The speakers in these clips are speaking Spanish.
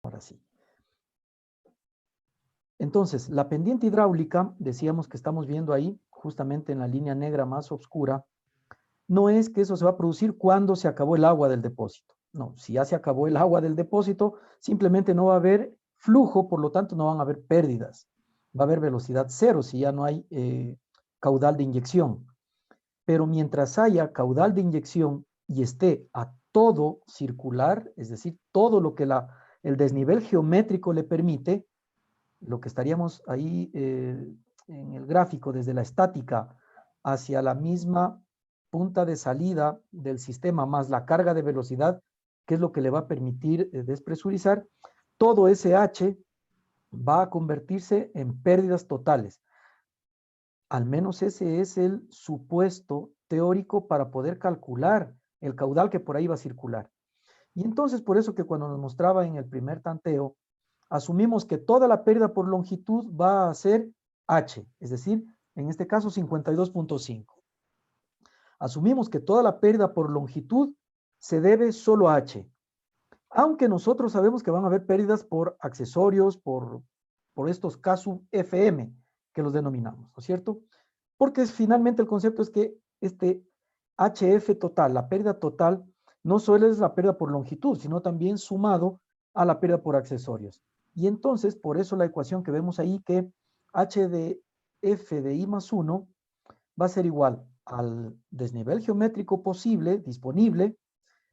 Ahora sí. Entonces, la pendiente hidráulica, decíamos que estamos viendo ahí, justamente en la línea negra más oscura, no es que eso se va a producir cuando se acabó el agua del depósito. No, si ya se acabó el agua del depósito, simplemente no va a haber flujo, por lo tanto no van a haber pérdidas. Va a haber velocidad cero si ya no hay caudal de inyección. Pero mientras haya caudal de inyección y esté a todo circular, es decir, todo lo que el desnivel geométrico le permite, lo que estaríamos ahí en el gráfico desde la estática hacia la misma punta de salida del sistema más la carga de velocidad, que es lo que le va a permitir despresurizar, todo ese H va a convertirse en pérdidas totales. Al menos ese es el supuesto teórico para poder calcular el caudal que por ahí va a circular. Y entonces por eso que cuando nos mostraba en el primer tanteo, asumimos que toda la pérdida por longitud va a ser H, es decir, en este caso 52.5. Asumimos que toda la pérdida por longitud se debe solo a H, aunque nosotros sabemos que van a haber pérdidas por accesorios, por estos casos FM, que los denominamos, ¿no es cierto? Porque finalmente el concepto es que este HF total, la pérdida total, no solo es la pérdida por longitud, sino también sumado a la pérdida por accesorios. Y entonces, por eso la ecuación que vemos ahí, que H de F de I más 1 va a ser igual al desnivel geométrico posible, disponible,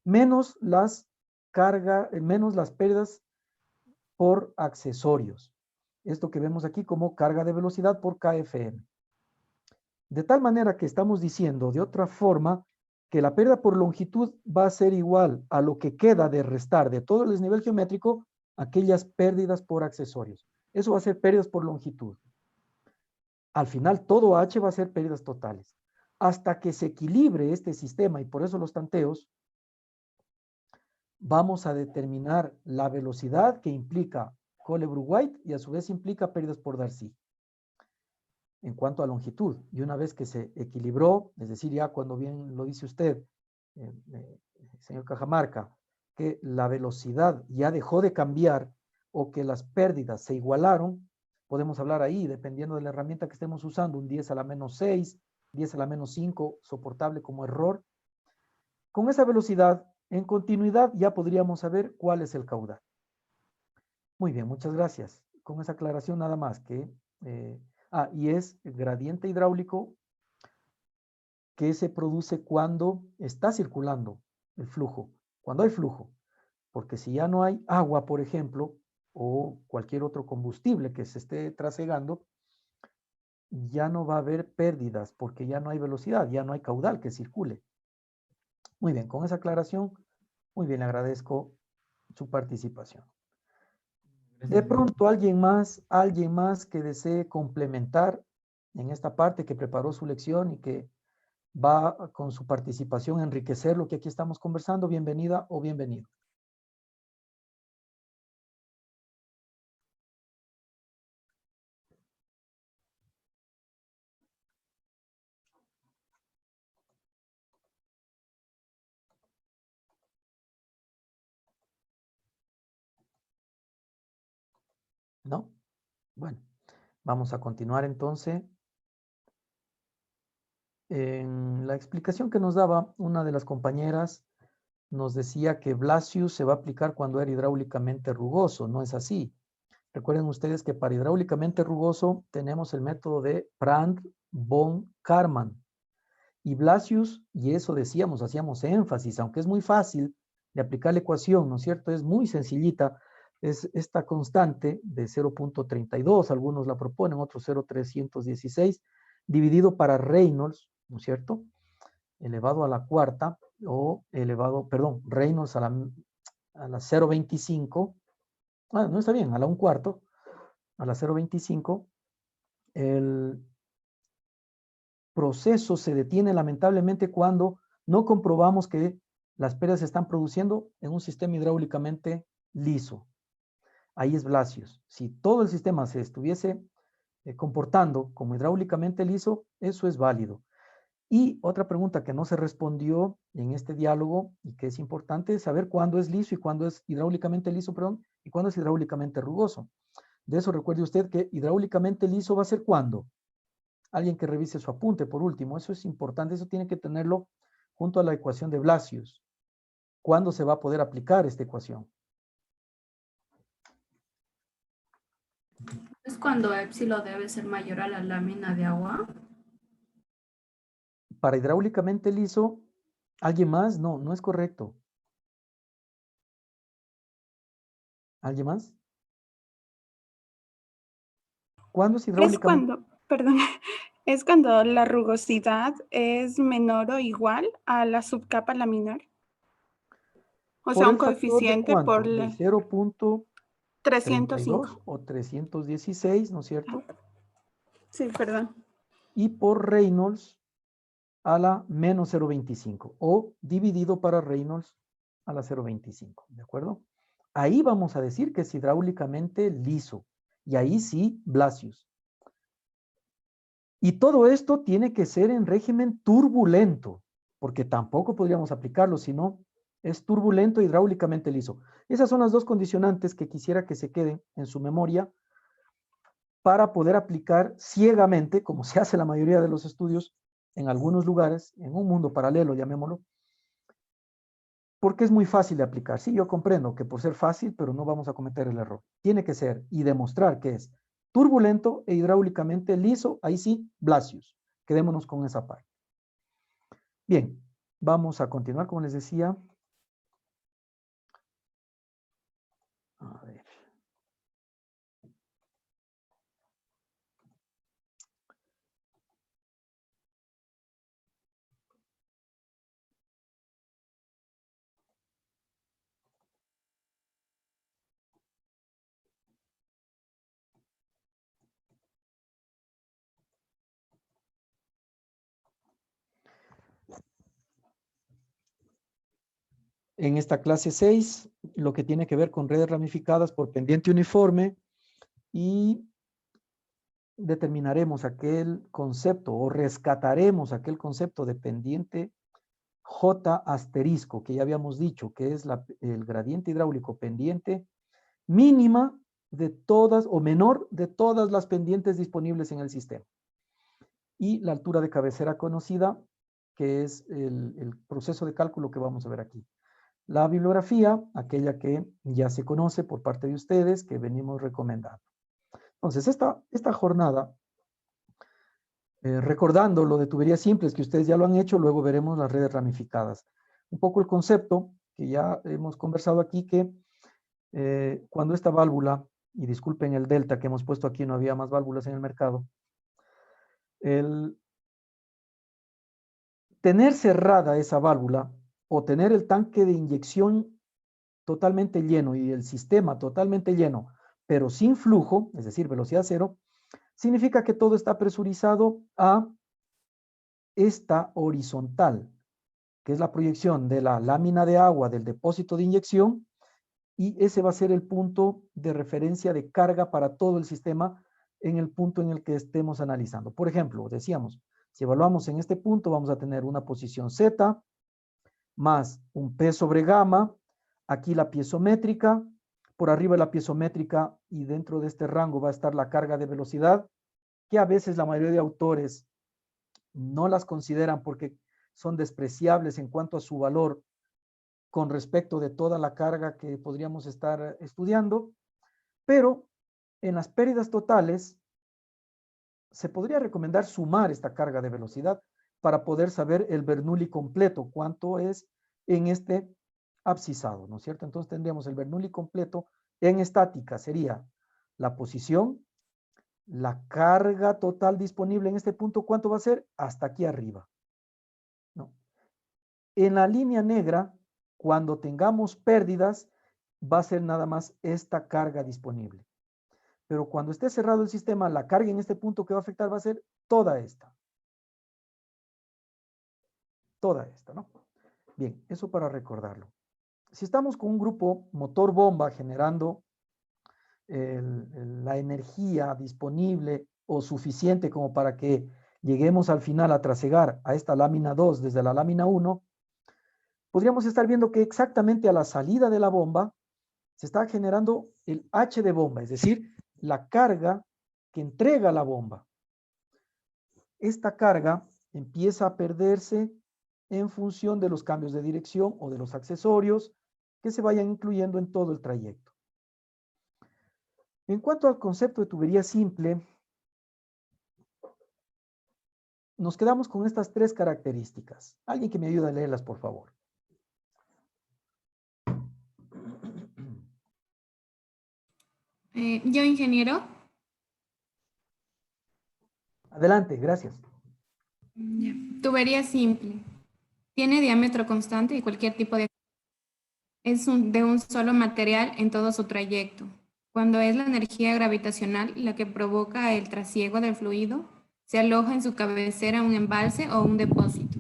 menos las menos las pérdidas por accesorios. Esto que vemos aquí como carga de velocidad por KFM. De tal manera que estamos diciendo de otra forma que la pérdida por longitud va a ser igual a lo que queda de restar de todo el desnivel geométrico aquellas pérdidas por accesorios. Eso va a ser pérdidas por longitud. Al final todo H va a ser pérdidas totales. Hasta que se equilibre este sistema, y por eso los tanteos, vamos a determinar la velocidad que implica Colebrook-White y a su vez implica pérdidas por Darcy en cuanto a longitud. Y una vez que se equilibró, es decir, ya cuando bien lo dice usted, señor Cajamarca, que la velocidad ya dejó de cambiar o que las pérdidas se igualaron, podemos hablar ahí, dependiendo de la herramienta que estemos usando, un 10 a la menos 6, 10 a la menos 5, soportable como error. Con esa velocidad, en continuidad, ya podríamos saber cuál es el caudal. Muy bien, muchas gracias. Con esa aclaración nada más que... y es gradiente hidráulico que se produce cuando está circulando el flujo, cuando hay flujo. Porque si ya no hay agua, por ejemplo, o cualquier otro combustible que se esté trasegando, ya no va a haber pérdidas porque ya no hay velocidad, ya no hay caudal que circule. Muy bien, con esa aclaración, muy bien, le agradezco su participación. De pronto, alguien más que desee complementar en esta parte, que preparó su lección y que va con su participación a enriquecer lo que aquí estamos conversando, bienvenida o bienvenido. ¿No? Bueno, vamos a continuar entonces. En la explicación que nos daba una de las compañeras, nos decía que Blasius se va a aplicar cuando era hidráulicamente rugoso. No es así. Recuerden ustedes que para hidráulicamente rugoso tenemos el método de Brandt von Karman. Y Blasius, y eso decíamos, hacíamos énfasis, aunque es muy fácil de aplicar la ecuación, ¿no es cierto? Es muy sencillita. Es esta constante de 0.32, algunos la proponen, otros 0.316, dividido para Reynolds, ¿no es cierto? Elevado a la cuarta, o elevado, perdón, Reynolds a la 0.25, no está bien, a la 1/4, a la 0.25, el proceso se detiene lamentablemente cuando no comprobamos que las pérdidas se están produciendo en un sistema hidráulicamente liso. Ahí es Blasius. Si todo el sistema se estuviese comportando como hidráulicamente liso, eso es válido. Y otra pregunta que no se respondió en este diálogo y que es importante es saber cuándo es liso y cuándo es hidráulicamente liso, perdón, y cuándo es hidráulicamente rugoso. De eso recuerde usted que hidráulicamente liso va a ser cuándo. Alguien que revise su apunte por último, eso es importante, eso tiene que tenerlo junto a la ecuación de Blasius. ¿Cuándo se va a poder aplicar esta ecuación? ¿Es cuando épsilon debe ser mayor a la lámina de agua? Para hidráulicamente liso, ¿alguien más? No, no es correcto. ¿Alguien más? ¿Cuándo es Es hidráulicamente? cuando, perdón, es cuando la rugosidad es menor o igual a la subcapa laminar. O Por sea, un el factor de coeficiente por cuánto, de 0.32 305. o 316, ¿no es cierto? Sí, perdón. Y por Reynolds a la menos 0.25 o dividido para Reynolds a la 0.25, ¿de acuerdo? Ahí vamos a decir que es hidráulicamente liso y ahí sí, Blasius. Y todo esto tiene que ser en régimen turbulento, porque tampoco podríamos aplicarlo, sino es turbulento hidráulicamente liso. Esas son las dos condicionantes que quisiera que se queden en su memoria para poder aplicar ciegamente, como se hace la mayoría de los estudios en algunos lugares, en un mundo paralelo, llamémoslo, porque es muy fácil de aplicar. Sí, yo comprendo que por ser fácil, pero no vamos a cometer el error. Tiene que ser y demostrar que es turbulento e hidráulicamente liso, ahí sí, Blasius. Quedémonos con esa parte. Bien, vamos a continuar, como les decía. A ver. En esta clase 6, lo que tiene que ver con redes ramificadas por pendiente uniforme y determinaremos aquel concepto o rescataremos aquel concepto de pendiente J asterisco, que ya habíamos dicho, que es el gradiente hidráulico pendiente mínima de todas o menor de todas las pendientes disponibles en el sistema. Y la altura de cabecera conocida, que es el proceso de cálculo que vamos a ver aquí. La bibliografía, aquella que ya se conoce por parte de ustedes, que venimos recomendando. Entonces, esta jornada, recordando lo de tuberías simples, que ustedes ya lo han hecho, luego veremos las redes ramificadas. Un poco el concepto que ya hemos conversado aquí, que cuando esta válvula, y disculpen el delta que hemos puesto aquí, no había más válvulas en el mercado, el tener cerrada esa válvula o tener el tanque de inyección totalmente lleno y el sistema totalmente lleno, pero sin flujo, es decir, velocidad cero, significa que todo está presurizado a esta horizontal, que es la proyección de la lámina de agua del depósito de inyección, y ese va a ser el punto de referencia de carga para todo el sistema en el punto en el que estemos analizando. Por ejemplo, decíamos, si evaluamos en este punto, vamos a tener una posición Z más un P sobre gamma, aquí la piezométrica, por arriba la piezométrica y dentro de este rango va a estar la carga de velocidad, que a veces la mayoría de autores no las consideran porque son despreciables en cuanto a su valor con respecto de toda la carga que podríamos estar estudiando, pero en las pérdidas totales se podría recomendar sumar esta carga de velocidad para poder saber el Bernoulli completo, cuánto es en este abscisado, ¿no es cierto? Entonces tendríamos el Bernoulli completo en estática, sería la posición, la carga total disponible en este punto, ¿cuánto va a ser? Hasta aquí arriba, ¿no? En la línea negra, cuando tengamos pérdidas, va a ser nada más esta carga disponible. Pero cuando esté cerrado el sistema, la carga en este punto que va a afectar va a ser toda esta. Toda esta, ¿no? Bien, eso para recordarlo. Si estamos con un grupo motor bomba generando la energía disponible o suficiente como para que lleguemos al final a trasegar a esta lámina 2 desde la lámina 1, podríamos estar viendo que exactamente a la salida de la bomba se está generando el H de bomba, es decir, la carga que entrega la bomba. Esta carga empieza a perderse en función de los cambios de dirección o de los accesorios que se vayan incluyendo en todo el trayecto. En cuanto al concepto de tubería simple, nos quedamos con estas tres características. Alguien que me ayude a leerlas, por favor. Yo, ingeniero. Adelante, gracias. Ya. Tubería simple. Tiene diámetro constante y cualquier tipo de... Es de un solo material en todo su trayecto. Cuando es la energía gravitacional la que provoca el trasiego del fluido, se aloja en su cabecera un embalse o un depósito.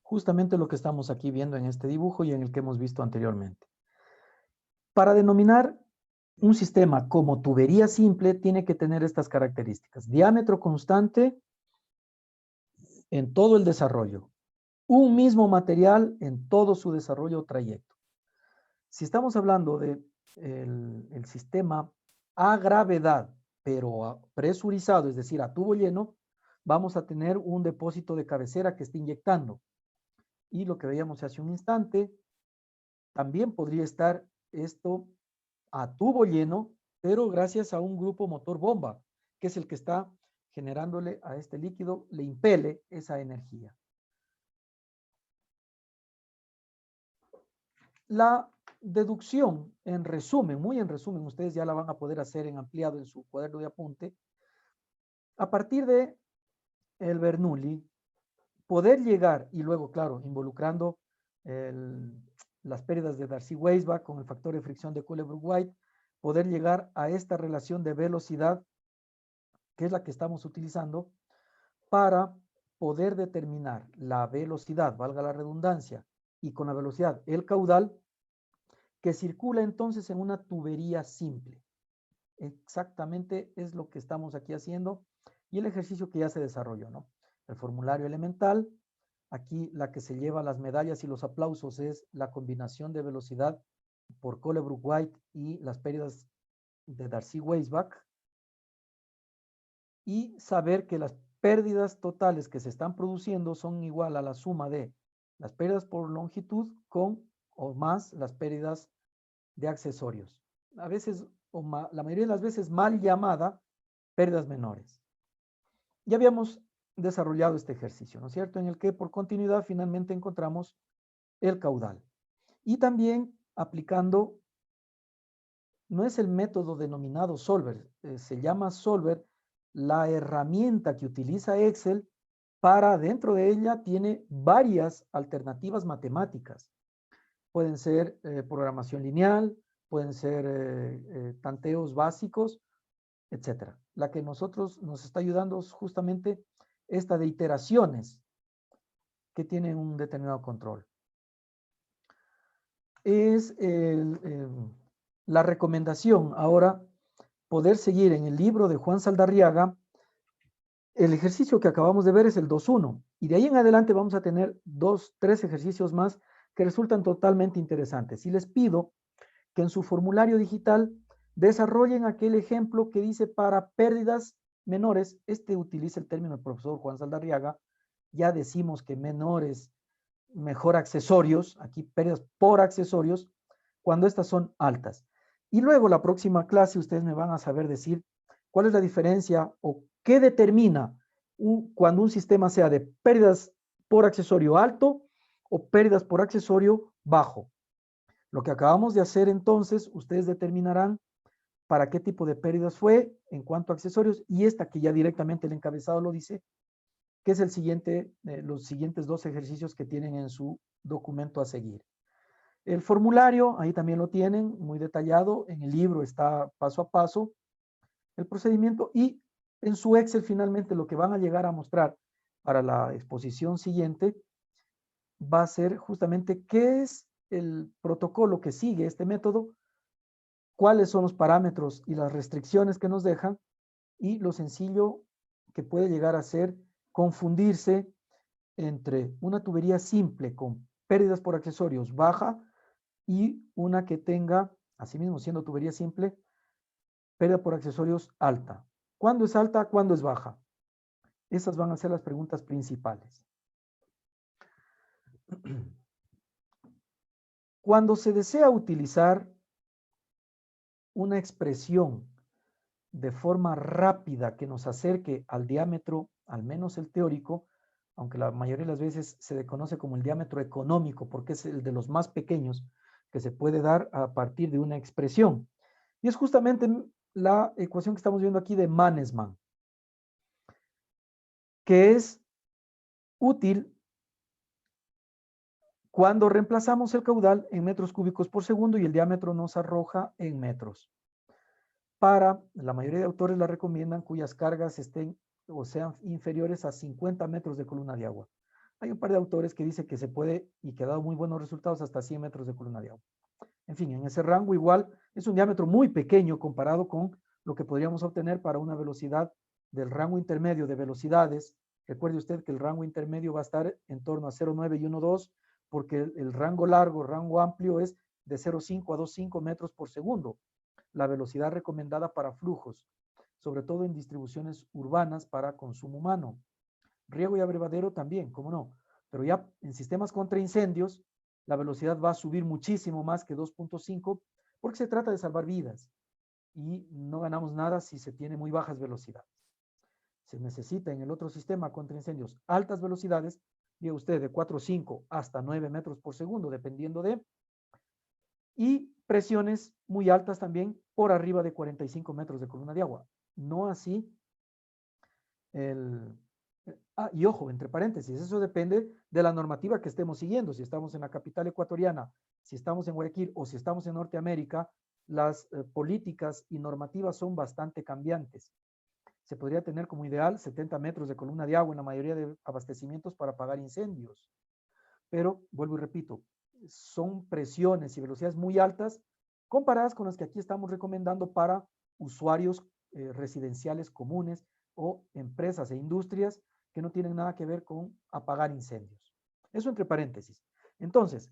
Justamente lo que estamos aquí viendo en este dibujo y en el que hemos visto anteriormente. Para denominar un sistema como tubería simple, tiene que tener estas características. Diámetro constante en todo el desarrollo. Un mismo material en todo su desarrollo o trayecto. Si estamos hablando de el sistema a gravedad, pero presurizado, es decir, a tubo lleno, vamos a tener un depósito de cabecera que está inyectando. Y lo que veíamos hace un instante, también podría estar esto a tubo lleno, pero gracias a un grupo motor bomba, que es el que está generándole a este líquido, le impele esa energía. La deducción, en resumen, muy en resumen, ustedes ya la van a poder hacer en ampliado en su cuaderno de apunte, a partir de el Bernoulli, poder llegar, y luego, claro, involucrando las pérdidas de Darcy-Weisbach con el factor de fricción de Culebrook-White, poder llegar a esta relación de velocidad, que es la que estamos utilizando, para poder determinar la velocidad, valga la redundancia, y con la velocidad el caudal, que circula entonces en una tubería simple. Exactamente es lo que estamos aquí haciendo y el ejercicio que ya se desarrolló, ¿no? El formulario elemental, aquí la que se lleva las medallas y los aplausos es la combinación de velocidad por Culebrook-White y las pérdidas de Darcy-Weisbach, y saber que las pérdidas totales que se están produciendo son igual a la suma de las pérdidas por longitud con o más las pérdidas de accesorios. A veces, la mayoría de las veces mal llamada pérdidas menores. Ya habíamos desarrollado este ejercicio, ¿no es cierto? En el que por continuidad finalmente encontramos el caudal. Y también aplicando, no es el método denominado Solver, se llama Solver la herramienta que utiliza Excel para, dentro de ella, tiene varias alternativas matemáticas. Pueden ser programación lineal, pueden ser tanteos básicos, etc. La que nosotros nos está ayudando es justamente esta de iteraciones que tienen un determinado control. Es la recomendación ahora poder seguir en el libro de Juan Saldarriaga. El ejercicio que acabamos de ver es el 2.1 y de ahí en adelante vamos a tener 3 ejercicios más que resultan totalmente interesantes. Y les pido que en su formulario digital desarrollen aquel ejemplo que dice para pérdidas menores, utiliza el término del profesor Juan Saldarriaga, ya decimos que menores, mejor accesorios, aquí pérdidas por accesorios, cuando estas son altas. Y luego la próxima clase ustedes me van a saber decir cuál es la diferencia o qué determina cuando un sistema sea de pérdidas por accesorio alto o pérdidas por accesorio bajo. Lo que acabamos de hacer entonces, ustedes determinarán para qué tipo de pérdidas fue en cuanto a accesorios y esta que ya directamente el encabezado lo dice, que es los siguientes 2 ejercicios que tienen en su documento a seguir. El formulario, ahí también lo tienen, muy detallado, en el libro está paso a paso el procedimiento y en su Excel finalmente lo que van a llegar a mostrar para la exposición siguiente va a ser justamente qué es el protocolo que sigue este método, cuáles son los parámetros y las restricciones que nos dejan y lo sencillo que puede llegar a ser confundirse entre una tubería simple con pérdidas por accesorios baja y una que tenga, asimismo siendo tubería simple, pérdida por accesorios alta. ¿Cuándo es alta? ¿Cuándo es baja? Esas van a ser las preguntas principales. Cuando se desea utilizar una expresión de forma rápida que nos acerque al diámetro, al menos el teórico, aunque la mayoría de las veces se conoce como el diámetro económico, porque es el de los más pequeños que se puede dar a partir de una expresión. Y es justamente la ecuación que estamos viendo aquí de Mannesmann, que es útil cuando reemplazamos el caudal en metros cúbicos por segundo y el diámetro nos arroja en metros. Para la mayoría de autores la recomiendan cuyas cargas estén o sean inferiores a 50 metros de columna de agua. Hay un par de autores que dicen que se puede y que ha dado muy buenos resultados hasta 100 metros de columna de agua. En fin, en ese rango igual es un diámetro muy pequeño comparado con lo que podríamos obtener para una velocidad del rango intermedio de velocidades. Recuerde usted que el rango intermedio va a estar en torno a 0,9 y 1,2 porque el rango largo, rango amplio es de 0,5 a 2,5 metros por segundo. La velocidad recomendada para flujos, sobre todo en distribuciones urbanas para consumo humano. Riego y abrevadero también, cómo no. Pero ya en sistemas contra incendios, la velocidad va a subir muchísimo más que 2,5 porque se trata de salvar vidas y no ganamos nada si se tiene muy bajas velocidades. Se necesita en el otro sistema contra incendios altas velocidades, diga usted de 4,5 hasta 9 metros por segundo, dependiendo de, y presiones muy altas también por arriba de 45 metros de columna de agua. No así y ojo, entre paréntesis, eso depende de la normativa que estemos siguiendo. Si estamos en la capital ecuatoriana, si estamos en Guayaquil o si estamos en Norteamérica, las políticas y normativas son bastante cambiantes. Se podría tener como ideal 70 metros de columna de agua en la mayoría de abastecimientos para apagar incendios. Pero, vuelvo y repito, son presiones y velocidades muy altas comparadas con las que aquí estamos recomendando para usuarios residenciales comunes o empresas e industrias que no tienen nada que ver con apagar incendios. Eso entre paréntesis. Entonces,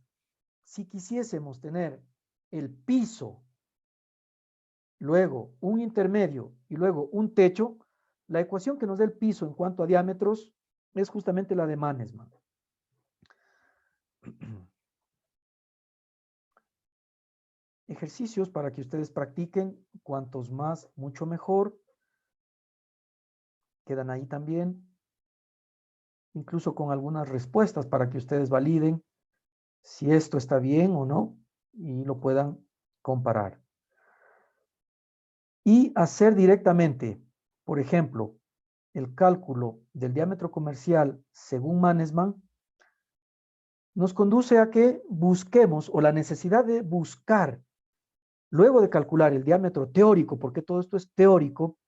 si quisiésemos tener el piso, luego un intermedio y luego un techo, la ecuación que nos da el piso en cuanto a diámetros es justamente la de Mannesmann. Ejercicios para que ustedes practiquen, cuantos más, mucho mejor. Quedan ahí también, incluso con algunas respuestas para que ustedes validen si esto está bien o no y lo puedan comparar. Y hacer directamente, por ejemplo, el cálculo del diámetro comercial según Mannesmann nos conduce a que busquemos, o la necesidad de buscar, luego de calcular el diámetro teórico, porque todo esto es teórico,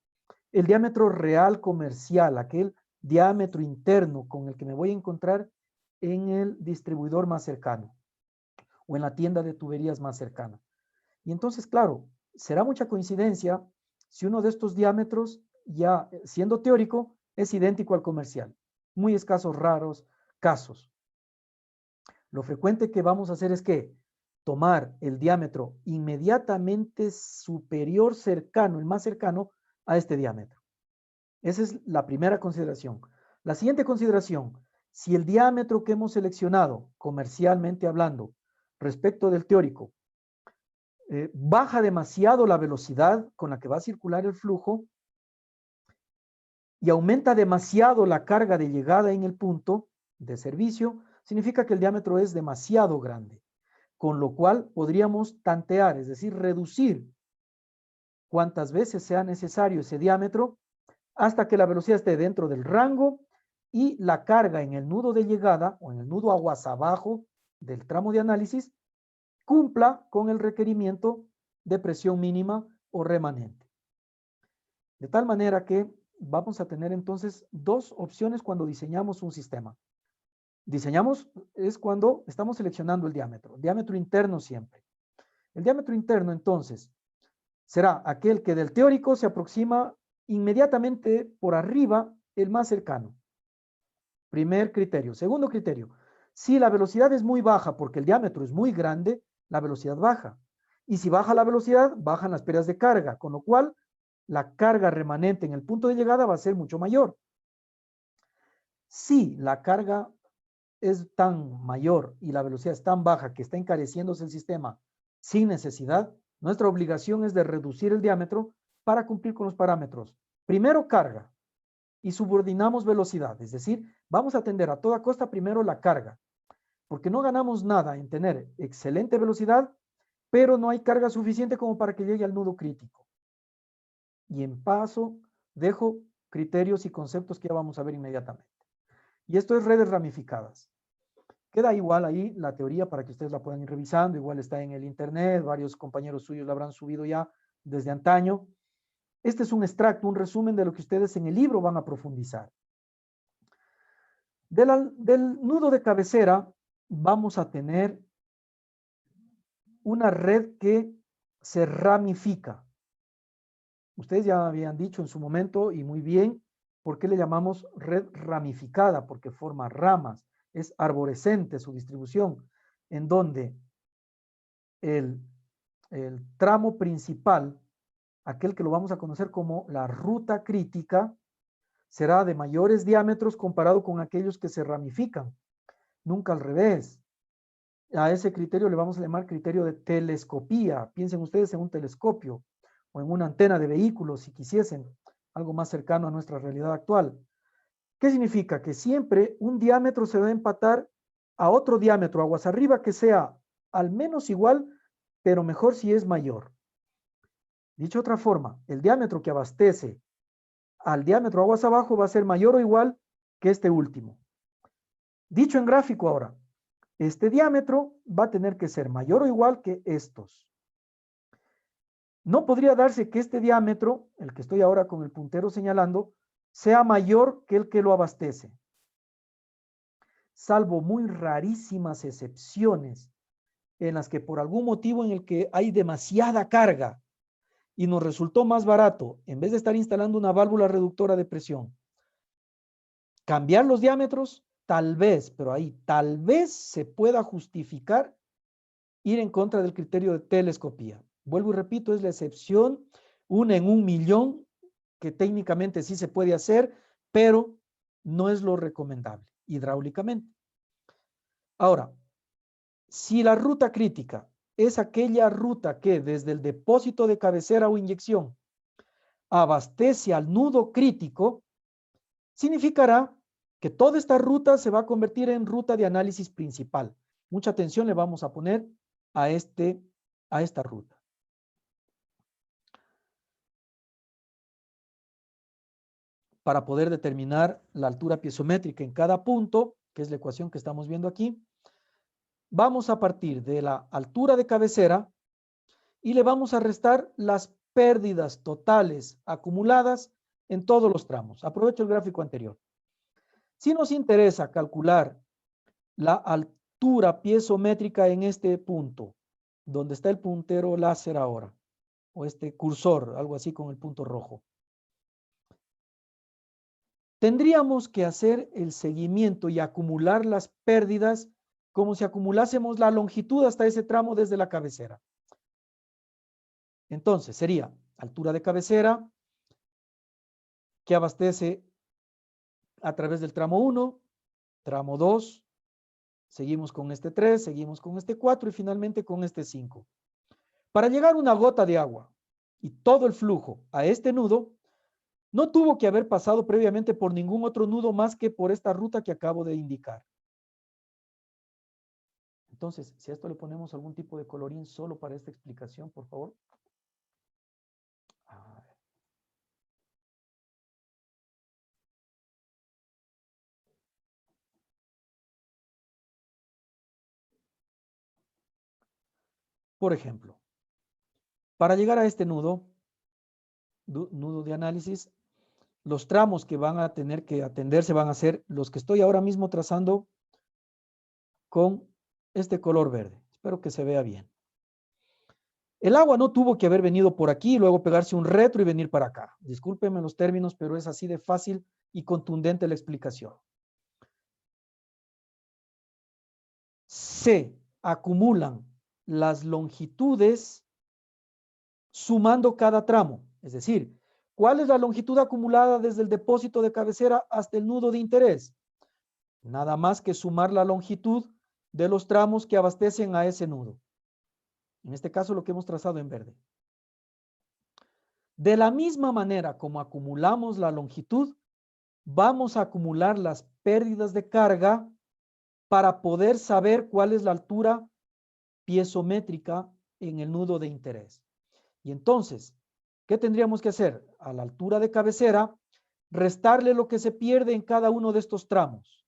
el diámetro real comercial, aquel diámetro interno con el que me voy a encontrar en el distribuidor más cercano o en la tienda de tuberías más cercana. Y entonces, claro, será mucha coincidencia si uno de estos diámetros, ya siendo teórico, es idéntico al comercial. Muy escasos, raros casos. Lo frecuente que vamos a hacer es que tomar el diámetro inmediatamente superior cercano, el más cercano a este diámetro. Esa es la primera consideración. La siguiente consideración, si el diámetro que hemos seleccionado, comercialmente hablando, respecto del teórico, baja demasiado la velocidad con la que va a circular el flujo y aumenta demasiado la carga de llegada en el punto de servicio, significa que el diámetro es demasiado grande, con lo cual podríamos tantear, es decir, reducir cuantas veces sea necesario ese diámetro hasta que la velocidad esté dentro del rango y la carga en el nudo de llegada o en el nudo aguas abajo del tramo de análisis cumpla con el requerimiento de presión mínima o remanente. De tal manera que vamos a tener entonces dos opciones cuando diseñamos un sistema. Diseñamos es cuando estamos seleccionando el diámetro interno siempre. El diámetro interno entonces será aquel que del teórico se aproxima inmediatamente por arriba el más cercano. Primer criterio. Segundo criterio, si la velocidad es muy baja porque el diámetro es muy grande, la velocidad baja. Y si baja la velocidad, bajan las pérdidas de carga, con lo cual la carga remanente en el punto de llegada va a ser mucho mayor. Si la carga es tan mayor y la velocidad es tan baja que está encareciéndose el sistema sin necesidad, nuestra obligación es de reducir el diámetro para cumplir con los parámetros. Primero carga y subordinamos velocidad, es decir, vamos a atender a toda costa primero la carga, porque no ganamos nada en tener excelente velocidad, pero no hay carga suficiente como para que llegue al nudo crítico. Y en paso dejo criterios y conceptos que ya vamos a ver inmediatamente. Y esto es redes ramificadas. Queda igual ahí la teoría para que ustedes la puedan ir revisando, igual está en el internet, varios compañeros suyos la habrán subido ya desde antaño. Este es un extracto, un resumen de lo que ustedes en el libro van a profundizar. Del nudo de cabecera vamos a tener una red que se ramifica. Ustedes ya habían dicho en su momento, y muy bien, ¿por qué le llamamos red ramificada? Porque forma ramas, es arborescente su distribución, en donde el tramo principal, aquel que lo vamos a conocer como la ruta crítica, será de mayores diámetros comparado con aquellos que se ramifican, nunca al revés. A ese criterio le vamos a llamar criterio de telescopía. Piensen ustedes en un telescopio o en una antena de vehículos, si quisiesen, algo más cercano a nuestra realidad actual. ¿Qué significa? Que siempre un diámetro se va a empatar a otro diámetro, aguas arriba, que sea al menos igual, pero mejor si es mayor. Dicho de otra forma, el diámetro que abastece al diámetro aguas abajo va a ser mayor o igual que este último. Dicho en gráfico ahora, este diámetro va a tener que ser mayor o igual que estos. No podría darse que este diámetro, el que estoy ahora con el puntero señalando, sea mayor que el que lo abastece. Salvo muy rarísimas excepciones en las que por algún motivo en el que hay demasiada carga y nos resultó más barato, en vez de estar instalando una válvula reductora de presión, cambiar los diámetros, tal vez, pero ahí tal vez se pueda justificar ir en contra del criterio de telescopía. Vuelvo y repito, es la excepción, una en 1.000.000, que técnicamente sí se puede hacer, pero no es lo recomendable hidráulicamente. Ahora, si la ruta crítica es aquella ruta que desde el depósito de cabecera o inyección abastece al nudo crítico, significará que toda esta ruta se va a convertir en ruta de análisis principal. Mucha atención le vamos a poner a esta ruta. Para poder determinar la altura piezométrica en cada punto, que es la ecuación que estamos viendo aquí, vamos a partir de la altura de cabecera y le vamos a restar las pérdidas totales acumuladas en todos los tramos. Aprovecho el gráfico anterior. Si nos interesa calcular la altura piezométrica en este punto, donde está el puntero láser ahora, o este cursor, algo así con el punto rojo, tendríamos que hacer el seguimiento y acumular las pérdidas como si acumulásemos la longitud hasta ese tramo desde la cabecera. Entonces sería altura de cabecera que abastece a través del tramo 1, tramo 2, seguimos con este 3, seguimos con este 4 y finalmente con este 5. Para llegar una gota de agua y todo el flujo a este nudo, no tuvo que haber pasado previamente por ningún otro nudo más que por esta ruta que acabo de indicar. Entonces, si a esto le ponemos algún tipo de colorín solo para esta explicación, por favor. A ver. Por ejemplo, para llegar a este nudo de análisis, los tramos que van a tener que atenderse van a ser los que estoy ahora mismo trazando con este color verde. Espero que se vea bien. El agua no tuvo que haber venido por aquí y luego pegarse un retro y venir para acá. Discúlpenme los términos, pero es así de fácil y contundente la explicación. Se acumulan las longitudes sumando cada tramo. Es decir, ¿cuál es la longitud acumulada desde el depósito de cabecera hasta el nudo de interés? Nada más que sumar la longitud de los tramos que abastecen a ese nudo. En este caso lo que hemos trazado en verde. De la misma manera como acumulamos la longitud, vamos a acumular las pérdidas de carga para poder saber cuál es la altura piezométrica en el nudo de interés. Y entonces, ¿qué tendríamos que hacer? A la altura de cabecera, restarle lo que se pierde en cada uno de estos tramos.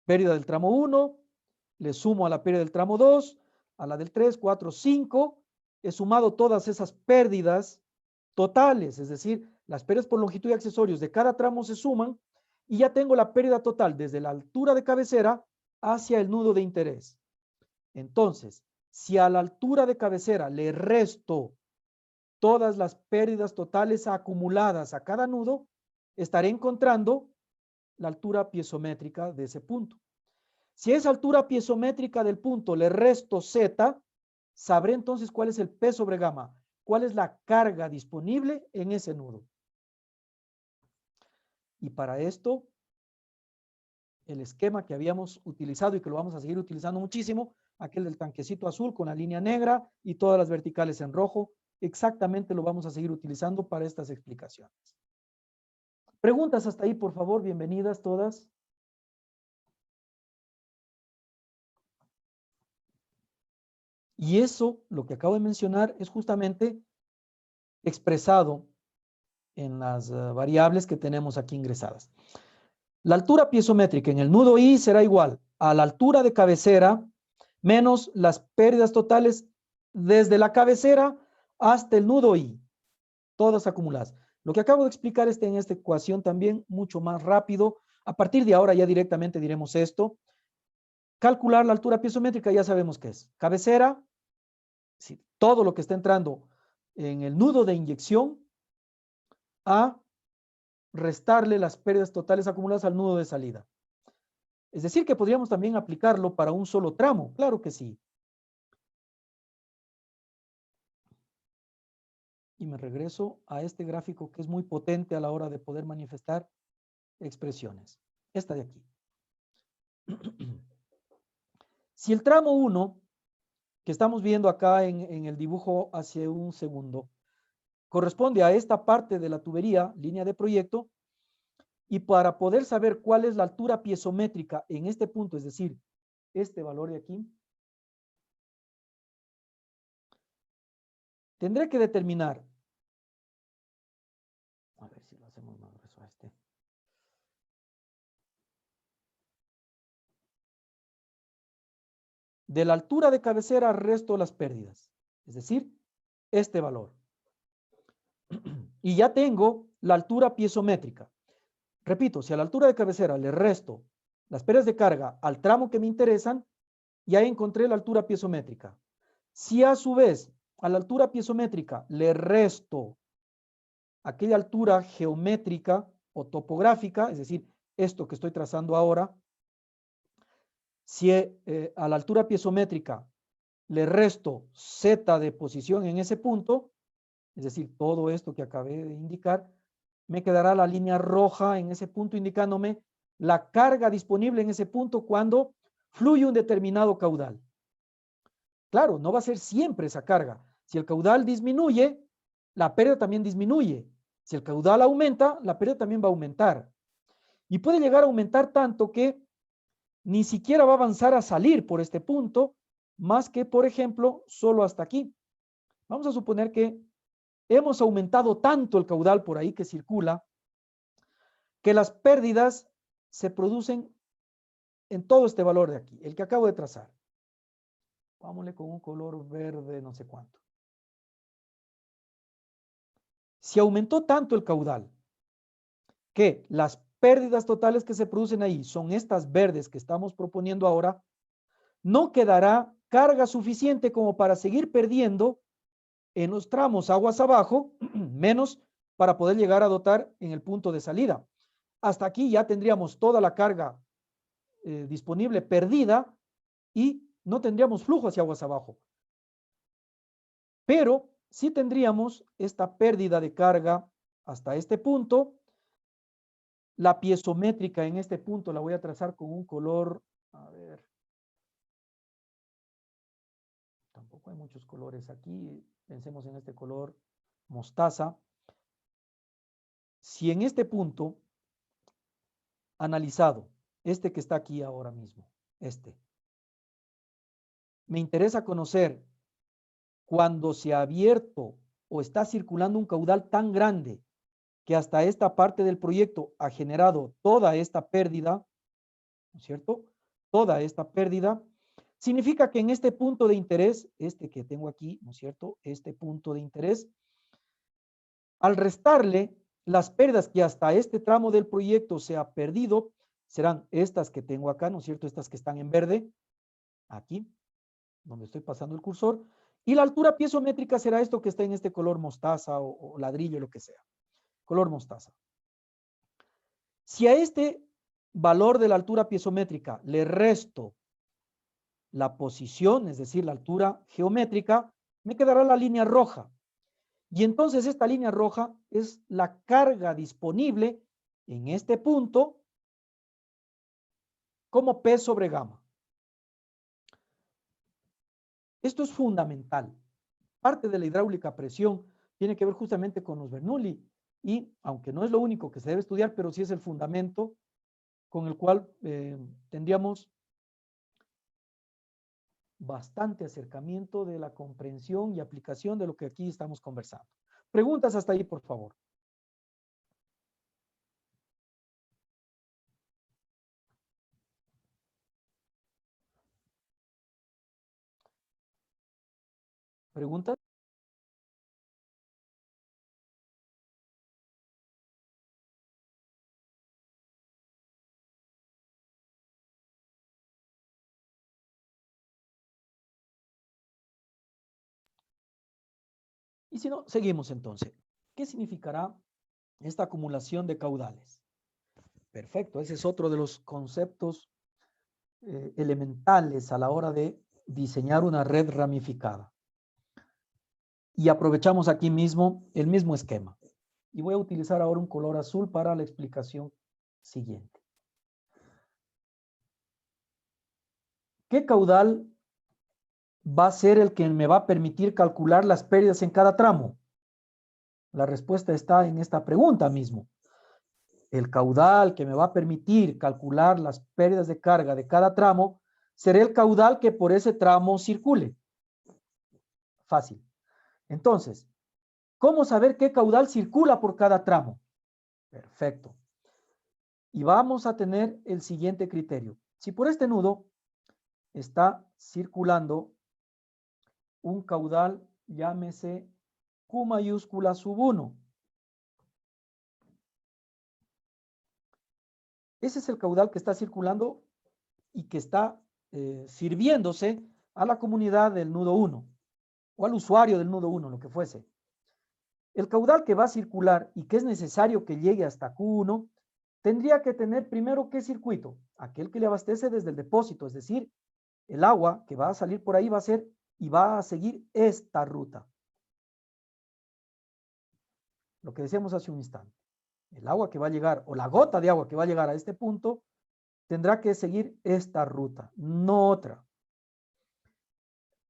Pérdida del tramo 1, le sumo a la pérdida del tramo 2, a la del 3, 4, 5, he sumado todas esas pérdidas totales, es decir, las pérdidas por longitud y accesorios de cada tramo se suman y ya tengo la pérdida total desde la altura de cabecera hacia el nudo de interés. Entonces, si a la altura de cabecera le resto todas las pérdidas totales acumuladas a cada nudo, estaré encontrando la altura piezométrica de ese punto. Si a esa altura piezométrica del punto le resto Z, sabré entonces cuál es el P sobre gamma, cuál es la carga disponible en ese nudo. Y para esto, el esquema que habíamos utilizado y que lo vamos a seguir utilizando muchísimo, aquel del tanquecito azul con la línea negra y todas las verticales en rojo, exactamente lo vamos a seguir utilizando para estas explicaciones. Preguntas hasta ahí, por favor, bienvenidas todas. Y eso, lo que acabo de mencionar, es justamente expresado en las variables que tenemos aquí ingresadas. La altura piezométrica en el nudo I será igual a la altura de cabecera menos las pérdidas totales desde la cabecera hasta el nudo I, todas acumuladas. Lo que acabo de explicar está en esta ecuación también mucho más rápido. A partir de ahora ya directamente diremos esto. Calcular la altura piezométrica ya sabemos qué es. Cabecera, sí, todo lo que está entrando en el nudo de inyección a restarle las pérdidas totales acumuladas al nudo de salida. Es decir, que podríamos también aplicarlo para un solo tramo. Claro que sí. Y me regreso a este gráfico que es muy potente a la hora de poder manifestar expresiones. Esta de aquí. Si el tramo 1, que estamos viendo acá en el dibujo hace un segundo, corresponde a esta parte de la tubería, línea de proyecto, y para poder saber cuál es la altura piezométrica en este punto, es decir, este valor de aquí, tendré que determinar, a ver si lo hacemos más grueso a este. De la altura de cabecera resto las pérdidas, es decir, este valor. Y ya tengo la altura piezométrica. Repito, si a la altura de cabecera le resto las pérdidas de carga al tramo que me interesan, ya encontré la altura piezométrica. Si a su vez a la altura piezométrica le resto aquella altura geométrica o topográfica, es decir, esto que estoy trazando ahora, si a la altura piezométrica le resto Z de posición en ese punto, es decir, todo esto que acabé de indicar, me quedará la línea roja en ese punto indicándome la carga disponible en ese punto cuando fluye un determinado caudal. Claro, no va a ser siempre esa carga. Si el caudal disminuye, la pérdida también disminuye. Si el caudal aumenta, la pérdida también va a aumentar. Y puede llegar a aumentar tanto que ni siquiera va a avanzar a salir por este punto, más que, por ejemplo, solo hasta aquí. Vamos a suponer que hemos aumentado tanto el caudal por ahí que circula, que las pérdidas se producen en todo este valor de aquí, el que acabo de trazar. Vámonos con un color verde, no sé cuánto. Si aumentó tanto el caudal, que las pérdidas totales que se producen ahí son estas verdes que estamos proponiendo ahora, no quedará carga suficiente como para seguir perdiendo en los tramos aguas abajo, menos para poder llegar a dotar en el punto de salida. Hasta aquí ya tendríamos toda la carga disponible perdida y no tendríamos flujo hacia aguas abajo. Pero sí tendríamos esta pérdida de carga hasta este punto. La piezométrica en este punto la voy a trazar con un color, a ver, tampoco hay muchos colores aquí, pensemos en este color mostaza. Si en este punto analizado, este que está aquí ahora mismo, me interesa conocer cuando se ha abierto o está circulando un caudal tan grande que hasta esta parte del proyecto ha generado toda esta pérdida, ¿no es cierto? Toda esta pérdida, significa que en este punto de interés, este que tengo aquí, ¿no es cierto? Este punto de interés, al restarle las pérdidas que hasta este tramo del proyecto se ha perdido, serán estas que tengo acá, ¿no es cierto? Estas que están en verde, aquí, donde estoy pasando el cursor, y la altura piezométrica será esto que está en este color mostaza o ladrillo, lo que sea, color mostaza. Si a este valor de la altura piezométrica le resto la posición, es decir, la altura geométrica, me quedará la línea roja. Y entonces esta línea roja es la carga disponible en este punto como P sobre gamma. Esto es fundamental. Parte de la hidráulica a presión tiene que ver justamente con los Bernoulli y, aunque no es lo único que se debe estudiar, pero sí es el fundamento con el cual tendríamos bastante acercamiento de la comprensión y aplicación de lo que aquí estamos conversando. Preguntas hasta ahí, por favor. ¿Preguntas? Y si no, seguimos entonces. ¿Qué significará esta acumulación de caudales? Perfecto, ese es otro de los conceptos elementales a la hora de diseñar una red ramificada. Y aprovechamos aquí mismo el mismo esquema. Y voy a utilizar ahora un color azul para la explicación siguiente. ¿Qué caudal va a ser el que me va a permitir calcular las pérdidas en cada tramo? La respuesta está en esta pregunta mismo. El caudal que me va a permitir calcular las pérdidas de carga de cada tramo será el caudal que por ese tramo circule. Fácil. Entonces, ¿cómo saber qué caudal circula por cada tramo? Perfecto. Y vamos a tener el siguiente criterio. Si por este nudo está circulando un caudal, llámese Q mayúscula sub 1. Ese es el caudal que está circulando y que está sirviéndose a la comunidad del nudo 1 o al usuario del nudo 1, lo que fuese. El caudal que va a circular y que es necesario que llegue hasta Q1 tendría que tener primero ¿qué circuito? Aquel que le abastece desde el depósito, es decir, el agua que va a salir por ahí va a ser y va a seguir esta ruta. Lo que decíamos hace un instante. El agua que va a llegar o la gota de agua que va a llegar a este punto tendrá que seguir esta ruta, no otra.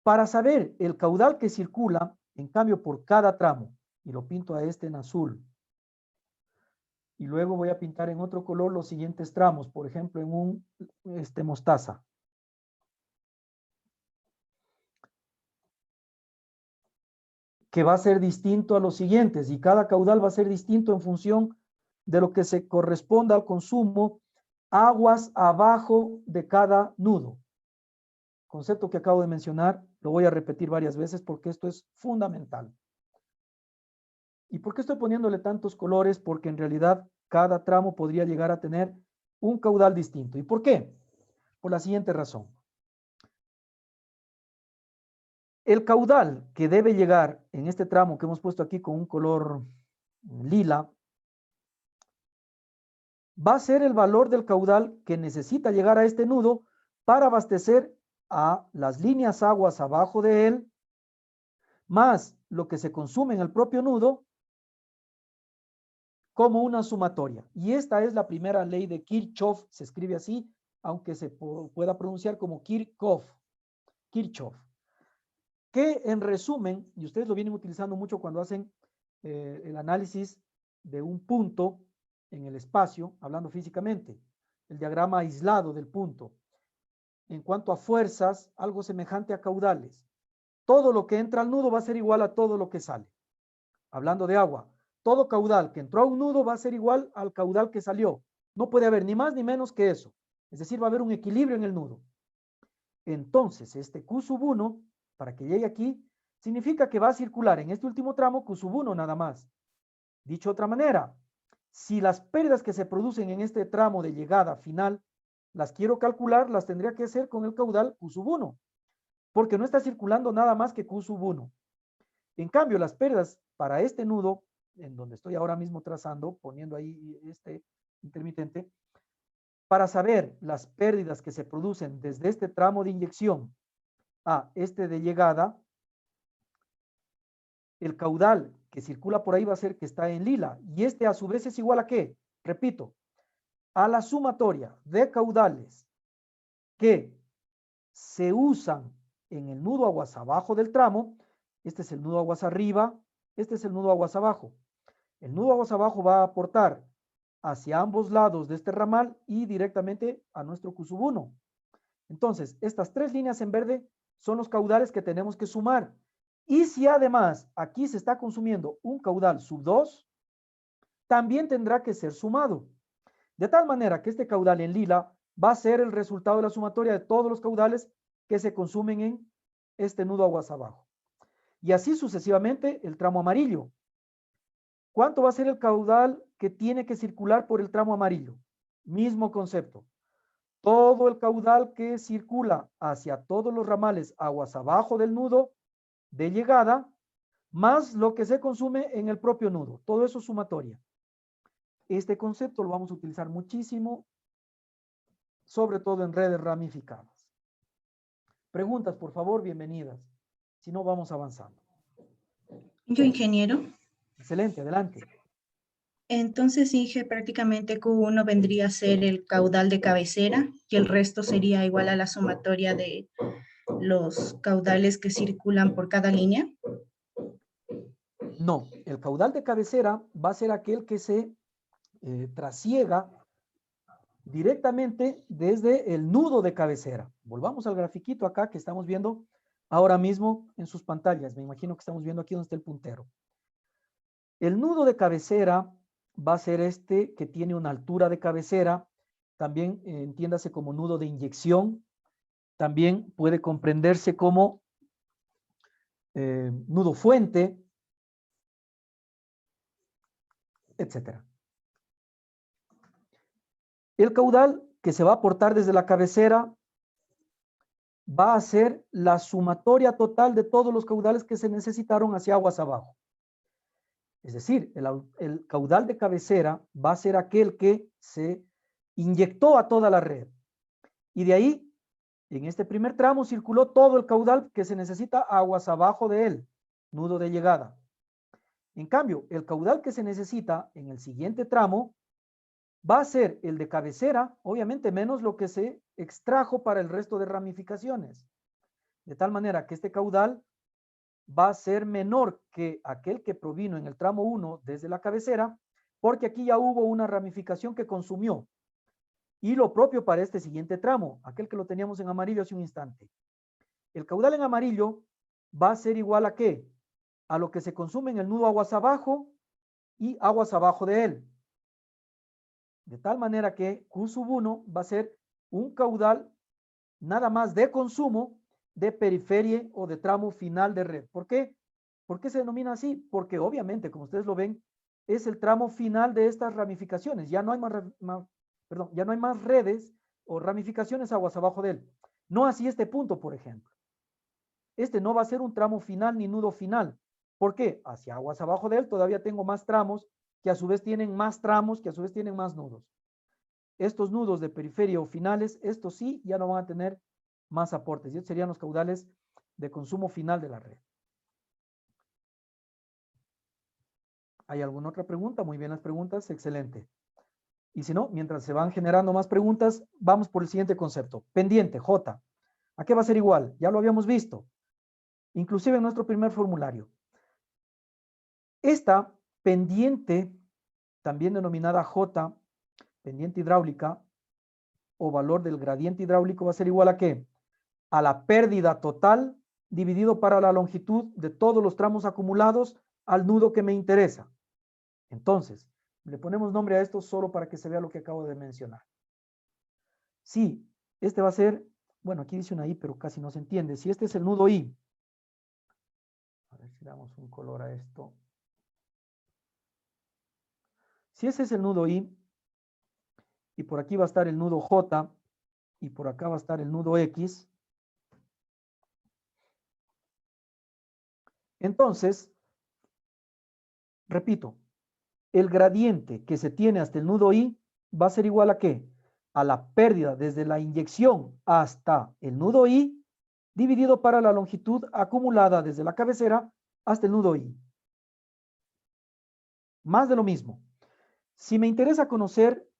Para saber el caudal que circula, en cambio, por cada tramo, y lo pinto a este en azul, y luego voy a pintar en otro color los siguientes tramos, por ejemplo, en un mostaza. Que va a ser distinto a los siguientes, y cada caudal va a ser distinto en función de lo que se corresponda al consumo aguas abajo de cada nudo. Concepto que acabo de mencionar, lo voy a repetir varias veces porque esto es fundamental. ¿Y por qué estoy poniéndole tantos colores? Porque en realidad cada tramo podría llegar a tener un caudal distinto. ¿Y por qué? Por la siguiente razón. El caudal que debe llegar en este tramo que hemos puesto aquí con un color lila, va a ser el valor del caudal que necesita llegar a este nudo para abastecer a las líneas aguas abajo de él, más lo que se consume en el propio nudo, como una sumatoria. Y esta es la primera ley de Kirchhoff, se escribe así, aunque se pueda pronunciar como Kirchhoff, que en resumen, y ustedes lo vienen utilizando mucho cuando hacen el análisis de un punto en el espacio, hablando físicamente, el diagrama aislado del punto. En cuanto a fuerzas, algo semejante a caudales. Todo lo que entra al nudo va a ser igual a todo lo que sale. Hablando de agua, todo caudal que entró a un nudo va a ser igual al caudal que salió. No puede haber ni más ni menos que eso. Es decir, va a haber un equilibrio en el nudo. Entonces, este Q sub 1, para que llegue aquí, significa que va a circular en este último tramo Q sub 1 nada más. Dicho de otra manera, si las pérdidas que se producen en este tramo de llegada final las quiero calcular, las tendría que hacer con el caudal Q sub 1, porque no está circulando nada más que Q sub 1. En cambio, las pérdidas para este nudo, en donde estoy ahora mismo trazando, poniendo ahí este intermitente, para saber las pérdidas que se producen desde este tramo de inyección a este de llegada, el caudal que circula por ahí va a ser que está en lila, y este a su vez es igual a ¿qué? Repito, a la sumatoria de caudales que se usan en el nudo aguas abajo del tramo. Este es el nudo aguas arriba, este es el nudo aguas abajo. El nudo aguas abajo va a aportar hacia ambos lados de este ramal y directamente a nuestro Q sub 1. Entonces, estas tres líneas en verde son los caudales que tenemos que sumar. Y si además aquí se está consumiendo un caudal sub 2, también tendrá que ser sumado. De tal manera que este caudal en lila va a ser el resultado de la sumatoria de todos los caudales que se consumen en este nudo aguas abajo. Y así sucesivamente el tramo amarillo. ¿Cuánto va a ser el caudal que tiene que circular por el tramo amarillo? Mismo concepto. Todo el caudal que circula hacia todos los ramales aguas abajo del nudo de llegada, más lo que se consume en el propio nudo. Todo eso es sumatoria. Este concepto lo vamos a utilizar muchísimo, sobre todo en redes ramificadas. Preguntas, por favor, bienvenidas. Si no, vamos avanzando. Yo, ingeniero. Excelente, adelante. Entonces, Inge, prácticamente Q1 vendría a ser el caudal de cabecera y el resto sería igual a la sumatoria de los caudales que circulan por cada línea. No, el caudal de cabecera va a ser aquel que se trasiega directamente desde el nudo de cabecera. Volvamos al grafiquito acá que estamos viendo ahora mismo en sus pantallas. Me imagino que estamos viendo aquí donde está el puntero. El nudo de cabecera va a ser este que tiene una altura de cabecera. También entiéndase como nudo de inyección. También puede comprenderse como nudo fuente, etcétera. El caudal que se va a aportar desde la cabecera va a ser la sumatoria total de todos los caudales que se necesitaron hacia aguas abajo. Es decir, el caudal de cabecera va a ser aquel que se inyectó a toda la red. Y de ahí, en este primer tramo, circuló todo el caudal que se necesita aguas abajo de él, nudo de llegada. En cambio, el caudal que se necesita en el siguiente tramo va a ser el de cabecera, obviamente menos lo que se extrajo para el resto de ramificaciones. De tal manera que este caudal va a ser menor que aquel que provino en el tramo 1 desde la cabecera, porque aquí ya hubo una ramificación que consumió. Y lo propio para este siguiente tramo, aquel que lo teníamos en amarillo hace un instante. El caudal en amarillo va a ser igual a ¿qué? A lo que se consume en el nudo aguas abajo y aguas abajo de él. De tal manera que Q sub 1 va a ser un caudal nada más de consumo de periferia o de tramo final de red. ¿Por qué? ¿Por qué se denomina así? Porque obviamente, como ustedes lo ven, es el tramo final de estas ramificaciones. Ya no hay ya no hay más redes o ramificaciones aguas abajo de él. No así este punto, por ejemplo. este no va a ser un tramo final ni nudo final. ¿Por qué? Hacia aguas abajo de él todavía tengo más tramos que a su vez tienen más tramos, que a su vez tienen más nudos. Estos nudos de periferia o finales, estos sí ya no van a tener más aportes. Y estos serían los caudales de consumo final de la red. ¿Hay alguna otra pregunta? Muy bien las preguntas, excelente. Y si no, mientras se van generando más preguntas, vamos por el siguiente concepto. Pendiente, J. ¿A qué va a ser igual? Ya lo habíamos visto. Inclusive en nuestro primer formulario. Esta pendiente, también denominada J, pendiente hidráulica, o valor del gradiente hidráulico va a ser igual a ¿qué? A la pérdida total dividido para la longitud de todos los tramos acumulados al nudo que me interesa. Entonces, le ponemos nombre a esto solo para que se vea lo que acabo de mencionar. Sí, este va a ser, bueno, aquí dice una I, pero casi no se entiende. Si este es el nudo I, a ver si damos un color a esto. Si ese es el nudo I, y por aquí va a estar el nudo J, y por acá va a estar el nudo X, entonces, repito, el gradiente que se tiene hasta el nudo I va a ser igual a ¿qué? A la pérdida desde la inyección hasta el nudo I dividido para la longitud acumulada desde la cabecera hasta el nudo I. Más de lo mismo. Si me interesa conocer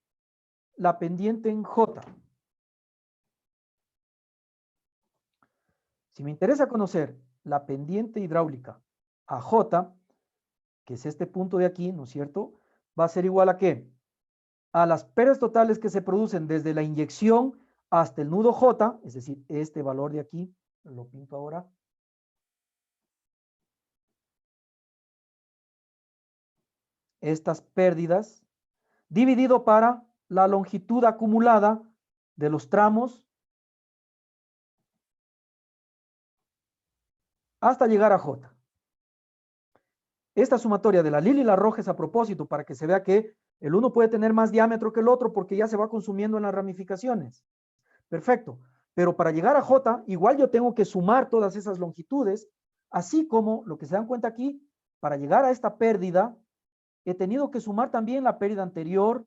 la pendiente en J, si me interesa conocer la pendiente hidráulica a J, que es este punto de aquí, ¿no es cierto? Va a ser igual a ¿qué? A las pérdidas totales que se producen desde la inyección hasta el nudo J, es decir, este valor de aquí, lo pinto ahora. Estas pérdidas, dividido para la longitud acumulada de los tramos hasta llegar a J. Esta sumatoria de la lila y la roja es a propósito para que se vea que el uno puede tener más diámetro que el otro porque ya se va consumiendo en las ramificaciones. Perfecto. Pero para llegar a J, igual yo tengo que sumar todas esas longitudes, así como lo que se dan cuenta aquí, para llegar a esta pérdida, he tenido que sumar también la pérdida anterior,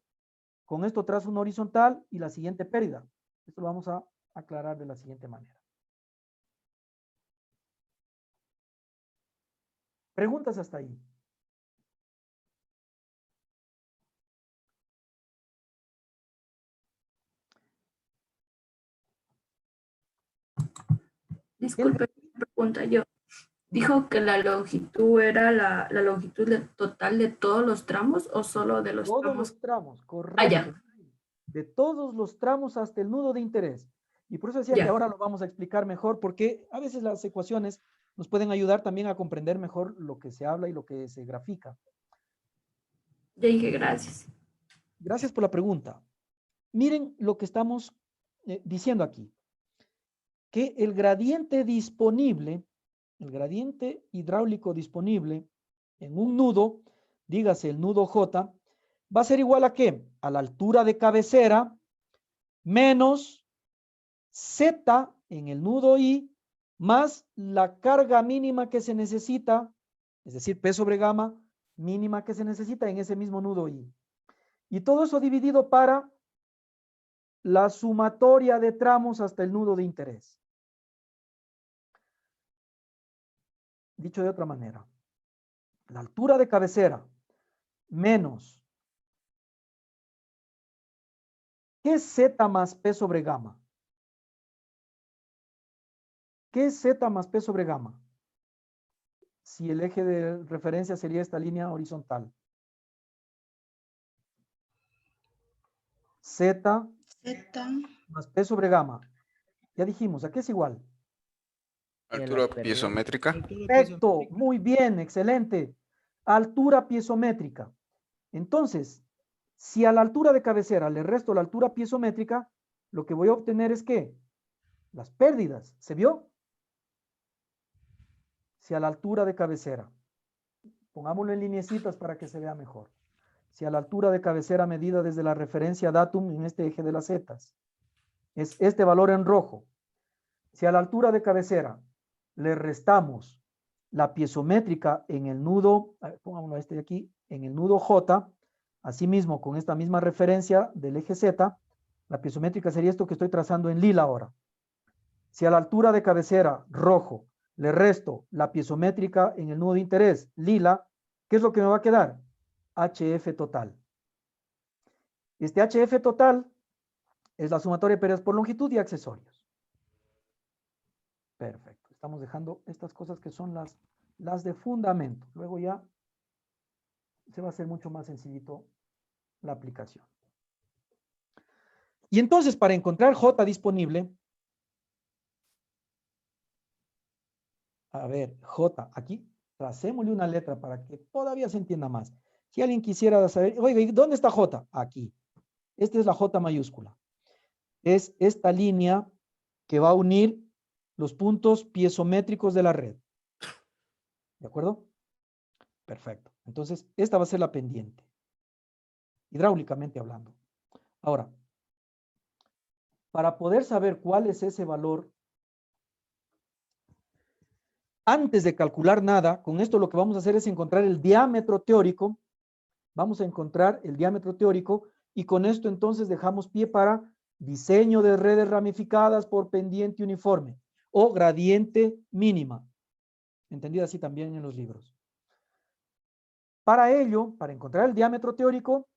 con esto trazo una horizontal y la siguiente pérdida. Esto lo vamos a aclarar de la siguiente manera. ¿Preguntas hasta ahí? Disculpe, pregunta yo. ¿Dijo que la longitud era la longitud total de todos los tramos o solo de los Todos tramos? los tramos, correcto. Ah, ya. De todos los tramos hasta el nudo de interés. Y por eso decía que ahora lo vamos a explicar mejor, porque a veces las ecuaciones nos pueden ayudar también a comprender mejor lo que se habla y lo que se grafica. Ya dije gracias. Gracias por la pregunta. Miren lo que estamos diciendo aquí. Que el gradiente disponible, el gradiente hidráulico disponible en un nudo, dígase el nudo J, va a ser igual a ¿qué? A la altura de cabecera menos Z en el nudo I más la carga mínima que se necesita, es decir, P sobre gamma mínima que se necesita en ese mismo nudo I. Y todo eso dividido para la sumatoria de tramos hasta el nudo de interés. Dicho de otra manera, la altura de cabecera menos ¿qué es Z más P sobre gamma? ¿Qué es Z más P sobre gamma? Si el eje de referencia sería esta línea horizontal. Z más P sobre gamma. Ya dijimos, ¿a qué es igual? Altura piezométrica. Perfecto, muy bien, excelente. Altura piezométrica. Entonces, si a la altura de cabecera le resto la altura piezométrica, lo que voy a obtener es ¿qué? Las pérdidas. ¿Se vio? Si a la altura de cabecera, pongámoslo en lineecitas para que se vea mejor. Si a la altura de cabecera medida desde la referencia datum en este eje de las zetas, es este valor en rojo. Si a la altura de cabecera le restamos la piezométrica en el nudo, pongámoslo este de aquí, en el nudo J, asimismo con esta misma referencia del eje Z, la piezométrica sería esto que estoy trazando en lila ahora. Si a la altura de cabecera, rojo, le resto la piezométrica en el nudo de interés, lila, ¿qué es lo que me va a quedar? HF total. Este HF total es la sumatoria de pérdidas por longitud y accesorios. Perfecto. Estamos dejando estas cosas que son las de fundamento. Luego ya se va a hacer mucho más sencillito la aplicación. Y entonces, para encontrar J disponible, a ver, J, aquí, tracémosle una letra para que todavía se entienda más. Si alguien quisiera saber, oiga, ¿dónde está J? Aquí. Esta es la J mayúscula. Es esta línea que va a unir los puntos piezométricos de la red. ¿De acuerdo? Perfecto. Entonces, esta va a ser la pendiente. Hidráulicamente hablando. Ahora, para poder saber cuál es ese valor, antes de calcular nada, con esto lo que vamos a hacer es encontrar el diámetro teórico. Vamos a encontrar el diámetro teórico y con esto entonces dejamos pie para diseño de redes ramificadas por pendiente uniforme o gradiente mínima, entendida así también en los libros. Para ello, para encontrar el diámetro teórico,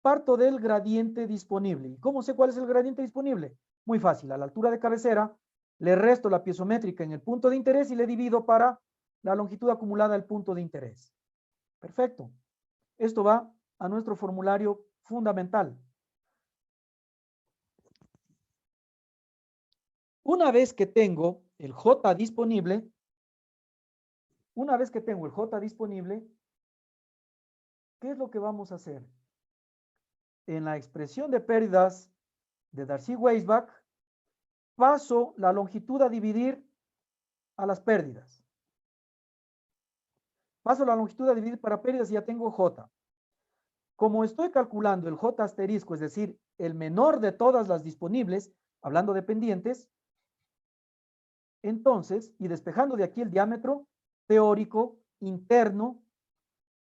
parto del gradiente disponible. ¿Y cómo sé cuál es el gradiente disponible? Muy fácil, a la altura de cabecera, le resto la piezométrica en el punto de interés y le divido para la longitud acumulada al punto de interés. Perfecto. Esto va a nuestro formulario fundamental. Una vez que tengo el J disponible, ¿qué es lo que vamos a hacer? En la expresión de pérdidas de Darcy-Weisbach, paso la longitud a dividir a las pérdidas. Paso la longitud a dividir para pérdidas y ya tengo J. Como estoy calculando el J asterisco, es decir, el menor de todas las disponibles, hablando de pendientes, entonces, y despejando de aquí el diámetro teórico interno,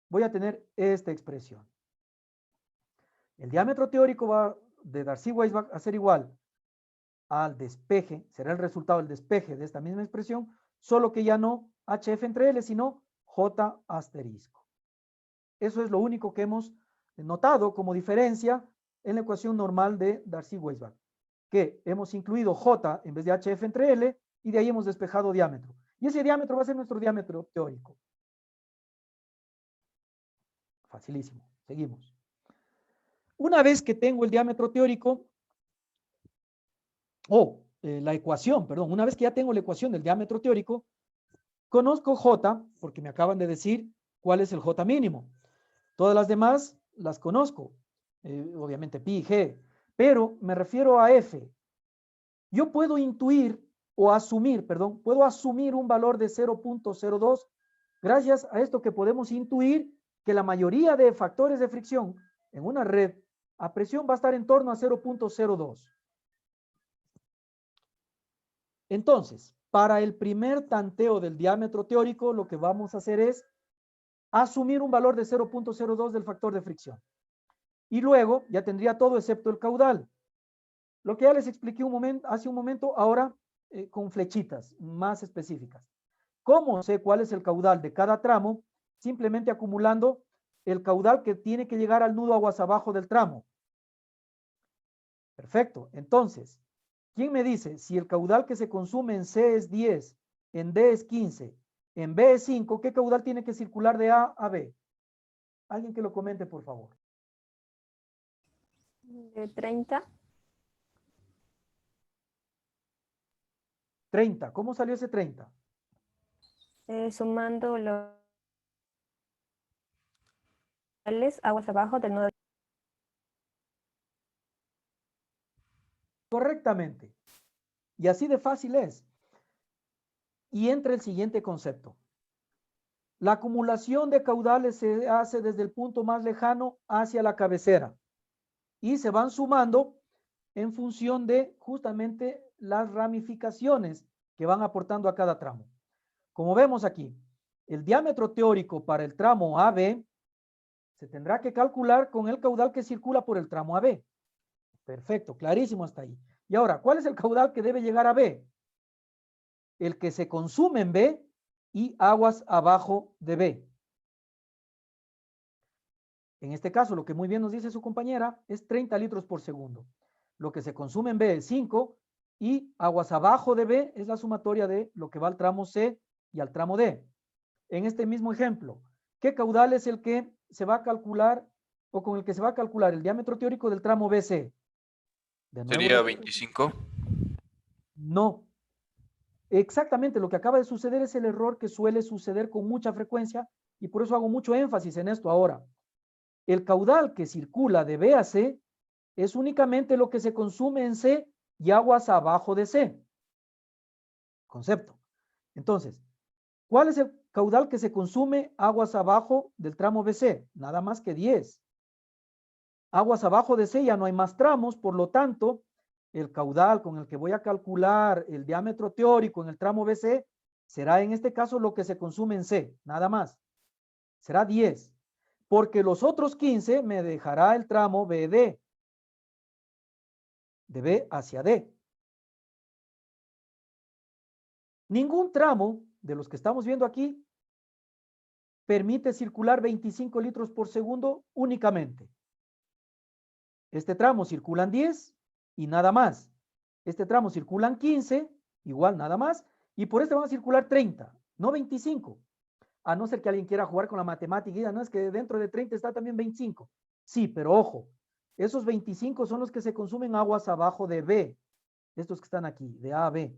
voy a tener esta expresión. El diámetro teórico de Darcy-Weisbach a ser igual al despeje, será el resultado del despeje de esta misma expresión, solo que ya no HF entre L, sino J asterisco. Eso es lo único que hemos notado como diferencia en la ecuación normal de Darcy-Weisbach, que hemos incluido J en vez de HF entre L y de ahí hemos despejado diámetro. Y ese diámetro va a ser nuestro diámetro teórico. Facilísimo. Seguimos. Una vez que tengo el diámetro teórico, la ecuación, perdón, una vez que ya tengo la ecuación del diámetro teórico, conozco J, porque me acaban de decir cuál es el J mínimo. Todas las demás las conozco, obviamente pi y g, pero me refiero a F. Yo puedo intuir o asumir, perdón, puedo asumir un valor de 0.02 gracias a esto que podemos intuir que la mayoría de factores de fricción en una red a presión va a estar en torno a 0.02. Entonces, para el primer tanteo del diámetro teórico, lo que vamos a hacer es asumir un valor de 0.02 del factor de fricción. Y luego ya tendría todo excepto el caudal. Lo que ya les expliqué hace un momento, ahora con flechitas más específicas. ¿Cómo sé cuál es el caudal de cada tramo? Simplemente acumulando el caudal que tiene que llegar al nudo aguas abajo del tramo. Perfecto. Entonces, ¿quién me dice si el caudal que se consume en C es 10, en D es 15, en B es 5, qué caudal tiene que circular de A a B? Alguien que lo comente, por favor. De 30. 30. ¿Cómo salió ese 30? Sumando los aguas abajo del nudo. Correctamente. Y así de fácil es. Y entra el siguiente concepto. La acumulación de caudales se hace desde el punto más lejano hacia la cabecera y se van sumando en función de justamente las ramificaciones que van aportando a cada tramo. Como vemos aquí, el diámetro teórico para el tramo AB se tendrá que calcular con el caudal que circula por el tramo AB. Perfecto, clarísimo hasta ahí. Y ahora, ¿cuál es el caudal que debe llegar a B? El que se consume en B y aguas abajo de B. En este caso, lo que muy bien nos dice su compañera es 30 litros por segundo. Lo que se consume en B es 5 y aguas abajo de B es la sumatoria de lo que va al tramo C y al tramo D. En este mismo ejemplo, ¿qué caudal es el que se va a calcular o con el que se va a calcular el diámetro teórico del tramo BC? De nuevo, Sería 25. no. Exactamente, lo que acaba de suceder es el error que suele suceder con mucha frecuencia y por eso hago mucho énfasis en esto ahora. El caudal que circula de B a C es únicamente lo que se consume en C y aguas abajo de C. Concepto. Entonces, ¿cuál es el caudal que se consume aguas abajo del tramo BC? Nada más que 10. Aguas abajo de C ya no hay más tramos, por lo tanto, el caudal con el que voy a calcular el diámetro teórico en el tramo BC será en este caso lo que se consume en C, nada más. Será 10, porque los otros 15 me dejará el tramo BD, de B hacia D. Ningún tramo de los que estamos viendo aquí permite circular 25 litros por segundo únicamente. Este tramo circulan 10 y nada más. Este tramo circulan 15, igual nada más. Y por este van a circular 30, no 25. A no ser que alguien quiera jugar con la matemática y diga, no, es que dentro de 30 está también 25. Sí, pero ojo, esos 25 son los que se consumen aguas abajo de B. Estos que están aquí, de A a B.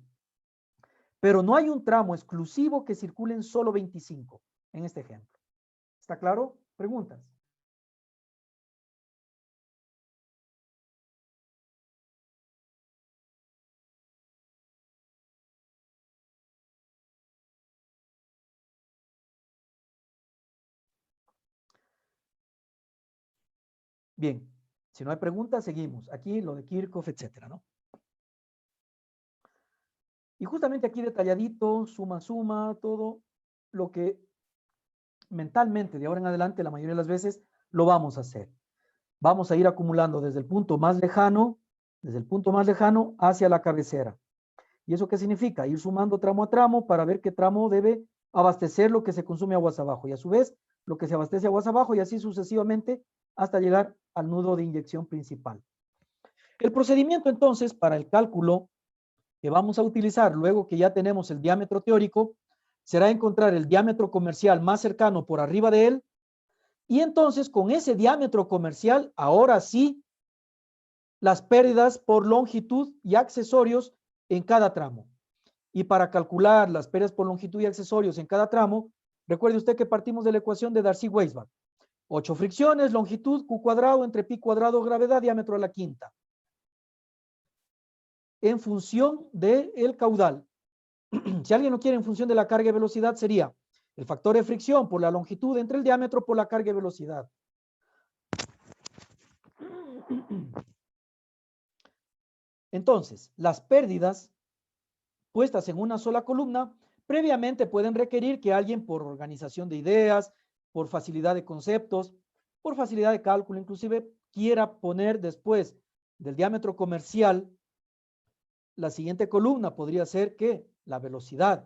Pero no hay un tramo exclusivo que circulen solo 25 en este ejemplo. ¿Está claro? Preguntas. Bien, si no hay preguntas, seguimos. Aquí lo de Kirchhoff, etcétera, ¿no? Y justamente aquí detalladito, suma, todo lo que mentalmente de ahora en adelante la mayoría de las veces lo vamos a hacer. Vamos a ir acumulando desde el punto más lejano hacia la cabecera. ¿Y eso qué significa? Ir sumando tramo a tramo para ver qué tramo debe abastecer lo que se consume aguas abajo y a su vez lo que se abastece aguas abajo y así sucesivamente hasta llegar al nudo de inyección principal. El procedimiento entonces para el cálculo que vamos a utilizar luego que ya tenemos el diámetro teórico será encontrar el diámetro comercial más cercano por arriba de él y entonces con ese diámetro comercial ahora sí las pérdidas por longitud y accesorios en cada tramo. Y para calcular las pérdidas por longitud y accesorios en cada tramo, recuerde usted que partimos de la ecuación de Darcy-Weisbach. 8 fricciones, longitud, Q cuadrado entre pi cuadrado, gravedad, diámetro a la quinta. En función del caudal. Si alguien lo quiere en función de la carga y velocidad, sería el factor de fricción por la longitud entre el diámetro por la carga y velocidad. Entonces, las pérdidas puestas en una sola columna, previamente pueden requerir que alguien por organización de ideas, por facilidad de conceptos, por facilidad de cálculo, inclusive quiera poner después del diámetro comercial, la siguiente columna podría ser que la velocidad.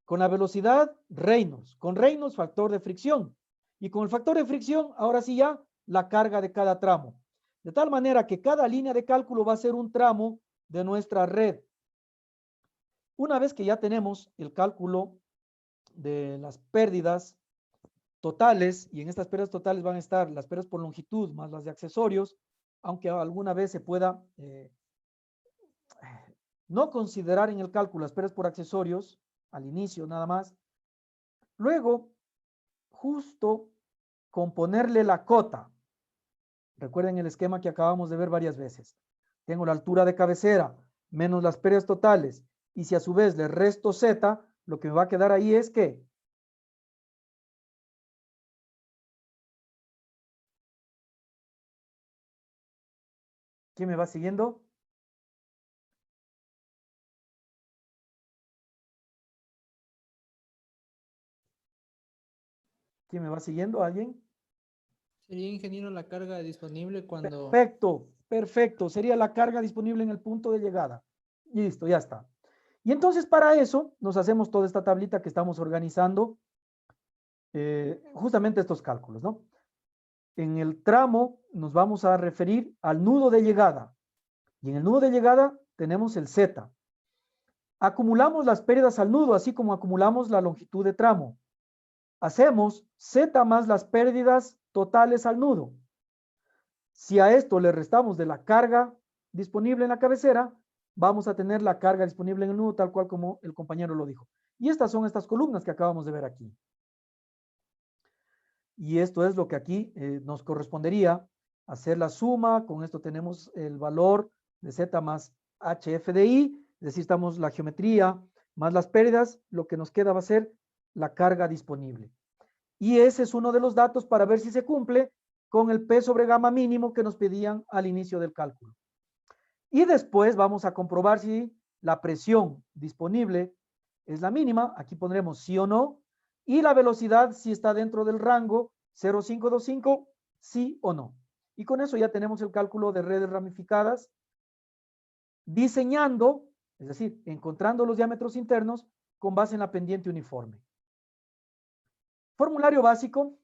Con la velocidad, Reynolds. Con Reynolds, factor de fricción. Y con el factor de fricción, ahora sí ya, la carga de cada tramo. De tal manera que cada línea de cálculo va a ser un tramo de nuestra red. Una vez que ya tenemos el cálculo de las pérdidas totales, y en estas pérdidas totales van a estar las pérdidas por longitud más las de accesorios, aunque alguna vez se pueda no considerar en el cálculo las pérdidas por accesorios, al inicio nada más. Luego, justo con ponerle la cota, recuerden el esquema que acabamos de ver varias veces. Tengo la altura de cabecera menos las pérdidas totales, y si a su vez le resto Z, lo que me va a quedar ahí es que ¿quién me va siguiendo? ¿Quién me va siguiendo? ¿Alguien? Sería, ingeniero, la carga disponible cuando... Perfecto, perfecto. Sería la carga disponible en el punto de llegada. Listo, ya está. Y entonces para eso nos hacemos toda esta tablita que estamos organizando, justamente estos cálculos, ¿no? En el tramo nos vamos a referir al nudo de llegada. Y en el nudo de llegada tenemos el Z. Acumulamos las pérdidas al nudo, así como acumulamos la longitud de tramo. Hacemos Z más las pérdidas totales al nudo. Si a esto le restamos de la carga disponible en la cabecera, vamos a tener la carga disponible en el nudo, tal cual como el compañero lo dijo. Y estas son estas columnas que acabamos de ver aquí. Y esto es lo que aquí nos correspondería hacer la suma. Con esto tenemos el valor de Z más HF de I, es decir, estamos la geometría más las pérdidas, lo que nos queda va a ser la carga disponible. Y ese es uno de los datos para ver si se cumple con el P sobre gamma mínimo que nos pedían al inicio del cálculo. Y después vamos a comprobar si la presión disponible es la mínima. Aquí pondremos sí o no. Y la velocidad si está dentro del rango 0,525, sí o no. Y con eso ya tenemos el cálculo de redes ramificadas, diseñando, es decir, encontrando los diámetros internos con base en la pendiente uniforme. Formulario básico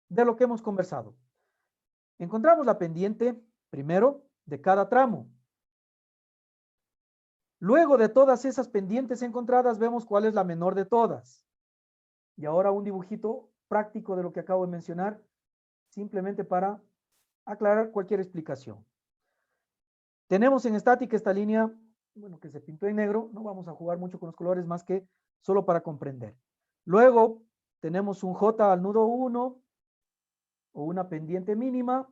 de lo que hemos conversado. Encontramos la pendiente, primero, de cada tramo. Luego de todas esas pendientes encontradas, vemos cuál es la menor de todas. Y ahora un dibujito práctico de lo que acabo de mencionar, simplemente para aclarar cualquier explicación. Tenemos en estática esta línea, bueno, que se pintó en negro. No vamos a jugar mucho con los colores más que solo para comprender. Luego tenemos un J al nudo 1 o una pendiente mínima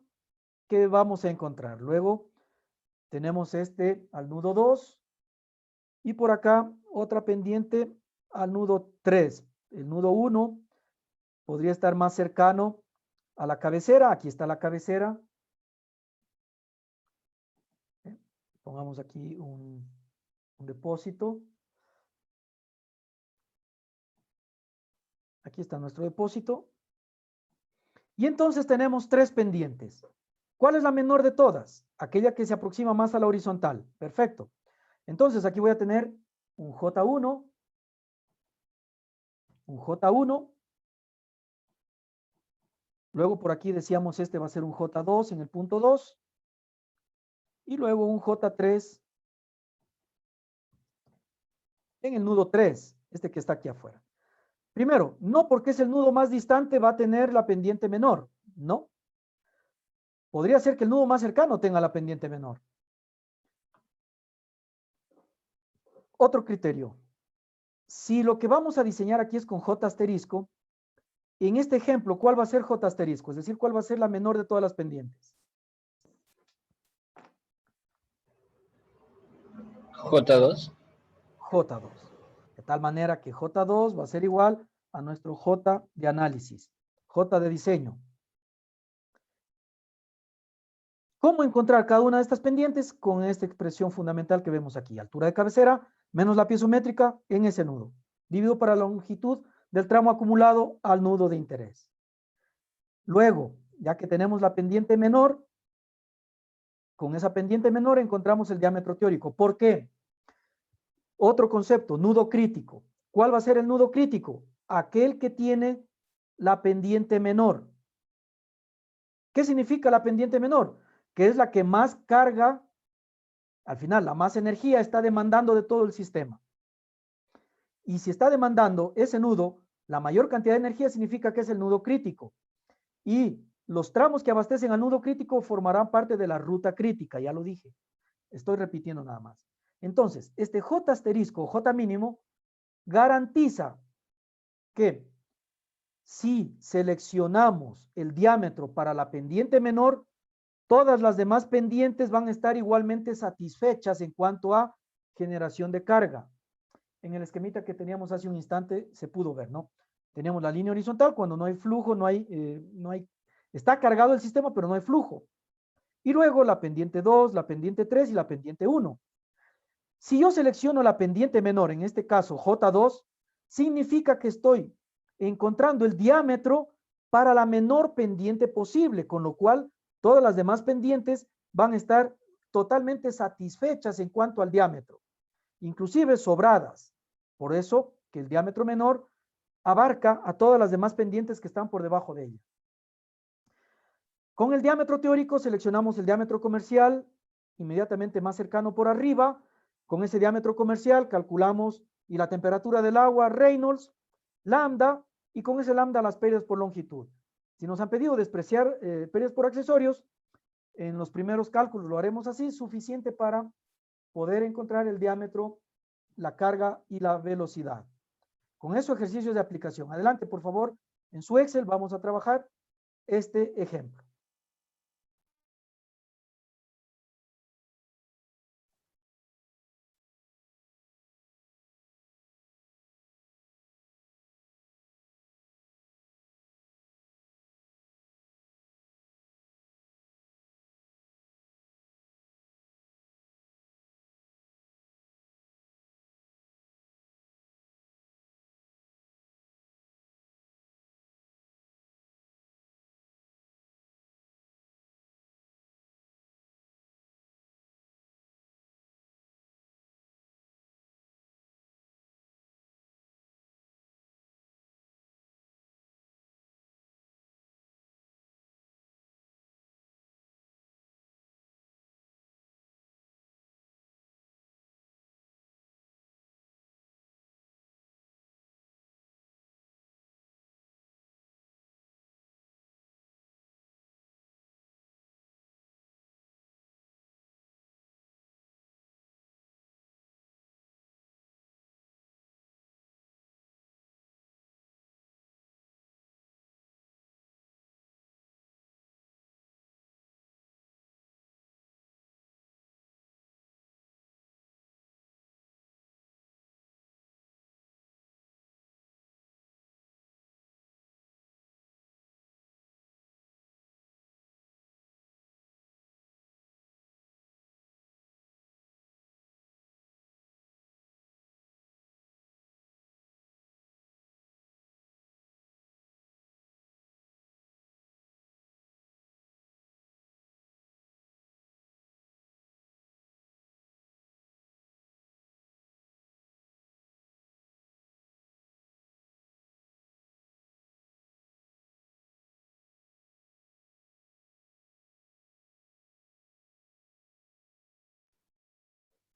que vamos a encontrar. Luego tenemos este al nudo 2 y por acá otra pendiente al nudo 3. El nudo 1 podría estar más cercano a la cabecera. Aquí está la cabecera. Pongamos aquí un depósito. Aquí está nuestro depósito. Y entonces tenemos tres pendientes. ¿Cuál es la menor de todas? Aquella que se aproxima más a la horizontal. Perfecto. Entonces aquí voy a tener un J1, un J1. Luego por aquí decíamos este va a ser un J2 en el punto 2. Y luego un J3 en el nudo 3, este que está aquí afuera. Primero, no porque es el nudo más distante va a tener la pendiente menor. No. Podría ser que el nudo más cercano tenga la pendiente menor. Otro criterio. Si lo que vamos a diseñar aquí es con J asterisco, en este ejemplo, ¿cuál va a ser J asterisco? Es decir, ¿cuál va a ser la menor de todas las pendientes? J2. J2. De tal manera que J2 va a ser igual a nuestro J de análisis, J de diseño. ¿Cómo encontrar cada una de estas pendientes? Con esta expresión fundamental que vemos aquí. Altura de cabecera menos la piezométrica en ese nudo. Dividido para la longitud del tramo acumulado al nudo de interés. Luego, ya que tenemos la pendiente menor, con esa pendiente menor encontramos el diámetro teórico. ¿Por qué? Otro concepto, nudo crítico. ¿Cuál va a ser el nudo crítico? Aquel que tiene la pendiente menor. ¿Qué significa la pendiente menor? Que es la que más carga, al final, la más energía está demandando de todo el sistema. Y si está demandando ese nudo, la mayor cantidad de energía significa que es el nudo crítico. Y los tramos que abastecen al nudo crítico formarán parte de la ruta crítica, ya lo dije. Estoy repitiendo nada más. Entonces, este J asterisco, J mínimo, garantiza que si seleccionamos el diámetro para la pendiente menor, todas las demás pendientes van a estar igualmente satisfechas en cuanto a generación de carga. En el esquemita que teníamos hace un instante se pudo ver, ¿no? Teníamos la línea horizontal, cuando no hay flujo, está cargado el sistema, pero no hay flujo. Y luego la pendiente 2, la pendiente 3 y la pendiente 1. Si yo selecciono la pendiente menor, en este caso J2, significa que estoy encontrando el diámetro para la menor pendiente posible, con lo cual todas las demás pendientes van a estar totalmente satisfechas en cuanto al diámetro, inclusive sobradas. Por eso que el diámetro menor abarca a todas las demás pendientes que están por debajo de ella. Con el diámetro teórico seleccionamos el diámetro comercial inmediatamente más cercano por arriba. Con ese diámetro comercial calculamos y la temperatura del agua, Reynolds, lambda, y con ese lambda las pérdidas por longitud. Si nos han pedido despreciar pérdidas por accesorios, en los primeros cálculos lo haremos así, suficiente para poder encontrar el diámetro, la carga y la velocidad. Con eso, ejercicios de aplicación. Adelante, por favor. En su Excel vamos a trabajar este ejemplo.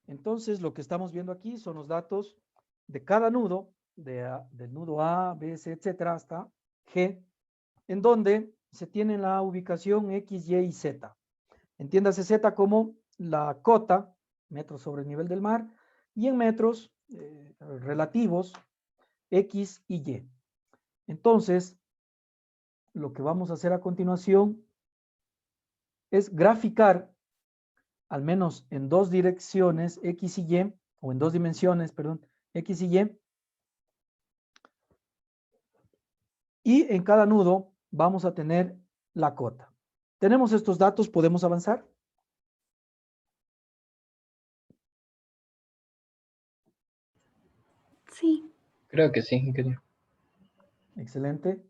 Entonces, lo que estamos viendo aquí son los datos de cada nudo, del nudo A, B, C, etcétera, hasta G, en donde se tiene la ubicación X, Y y Z. Entiéndase Z como la cota, metros sobre el nivel del mar, y en metros relativos, X y Y. Entonces, lo que vamos a hacer a continuación es graficar, al menos en dos direcciones, X y Y, o en dos dimensiones, perdón, X y Y. Y en cada nudo vamos a tener la cota. ¿Tenemos estos datos? ¿Podemos avanzar? Sí. Creo que sí, ingeniero. Excelente.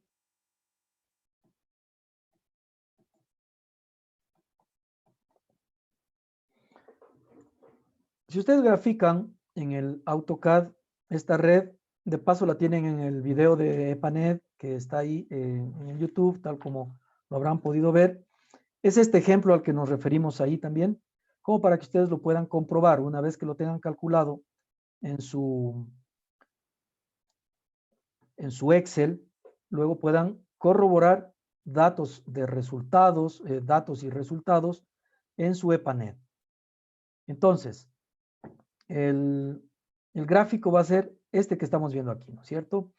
Si ustedes grafican en el AutoCAD esta red, de paso la tienen en el video de EPANET que está ahí en el YouTube, tal como lo habrán podido ver. Es este ejemplo al que nos referimos ahí también, como para que ustedes lo puedan comprobar una vez que lo tengan calculado en su Excel, luego puedan corroborar datos de resultados, datos y resultados en su EPANET. Entonces, el gráfico va a ser este que estamos viendo aquí, ¿no es cierto?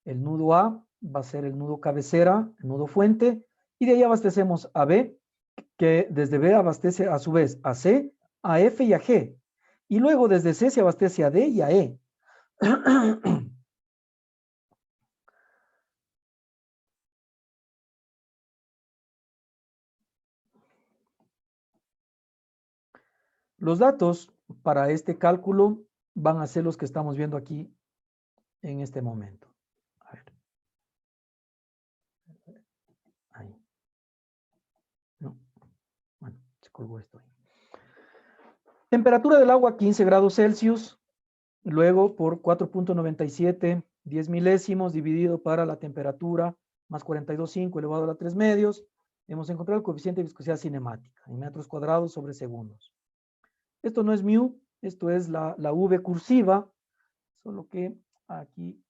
El nudo A va a ser el nudo cabecera, el nudo fuente, y de ahí abastecemos a B, que desde B abastece a su vez a C, a F y a G. Y luego desde C se abastece a D y a E. Los datos para este cálculo van a ser los que estamos viendo aquí en este momento. A ver. No. Bueno, se colgó esto ahí. Temperatura del agua 15 grados Celsius. Luego por 4.97, 10 milésimos dividido para la temperatura más 42.5 elevado a la 3 medios. Hemos encontrado el coeficiente de viscosidad cinemática en metros cuadrados sobre segundos. Esto no es mu, esto es la V cursiva, solo que aquí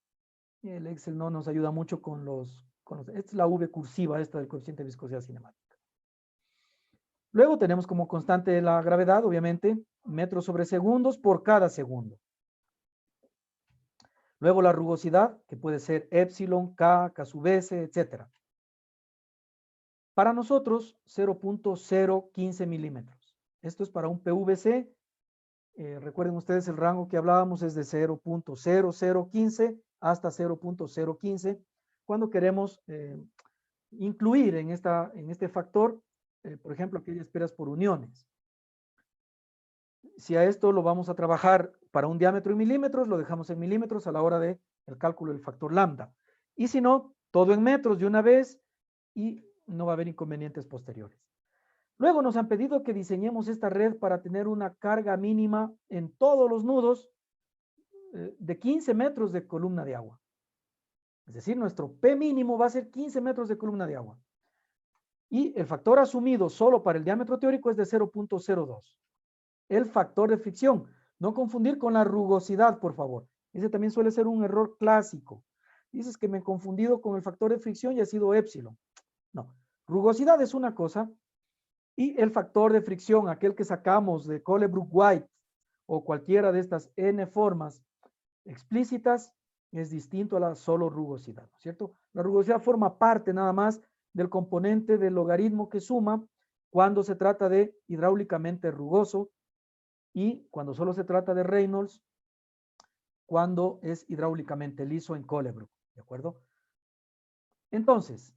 el Excel no nos ayuda mucho con los... Esta es la V cursiva, esta del coeficiente de viscosidad cinemática. Luego tenemos como constante la gravedad, obviamente, metros sobre segundos por cada segundo. Luego la rugosidad, que puede ser epsilon, K, K sub S, etc. Para nosotros, 0.015 milímetros. Esto es para un PVC. Recuerden ustedes el rango que hablábamos es de 0.0015 hasta 0.015. Cuando queremos incluir en este factor, por ejemplo, aquellas peras por uniones. Si a esto lo vamos a trabajar para un diámetro en milímetros, lo dejamos en milímetros a la hora del cálculo del factor lambda. Y si no, todo en metros de una vez y no va a haber inconvenientes posteriores. Luego nos han pedido que diseñemos esta red para tener una carga mínima en todos los nudos de 15 metros de columna de agua. Es decir, nuestro P mínimo va a ser 15 metros de columna de agua. Y el factor asumido solo para el diámetro teórico es de 0.02. El factor de fricción. No confundir con la rugosidad, por favor. Ese también suele ser un error clásico. Dices que me he confundido con el factor de fricción y ha sido épsilon. No. Rugosidad es una cosa y el factor de fricción, aquel que sacamos de Colebrook-White o cualquiera de estas N formas explícitas, es distinto a la solo rugosidad, ¿no es cierto? La rugosidad forma parte nada más del componente del logaritmo que suma cuando se trata de hidráulicamente rugoso y cuando solo se trata de Reynolds, cuando es hidráulicamente liso en Colebrook, ¿de acuerdo? Entonces,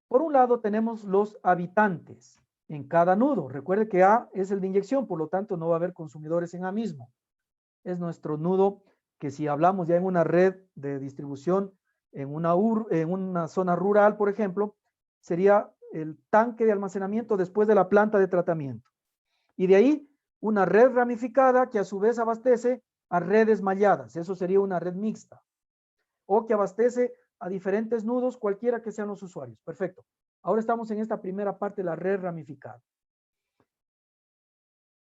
por un lado tenemos los habitantes en cada nudo. Recuerde que A es el de inyección, por lo tanto no va a haber consumidores en A mismo. Es nuestro nudo que si hablamos ya en una red de distribución en una zona rural, por ejemplo, sería el tanque de almacenamiento después de la planta de tratamiento. Y de ahí una red ramificada que a su vez abastece a redes malladas. Eso sería una red mixta. O que abastece a diferentes nudos, cualquiera que sean los usuarios. Perfecto. Ahora estamos en esta primera parte de la red ramificada.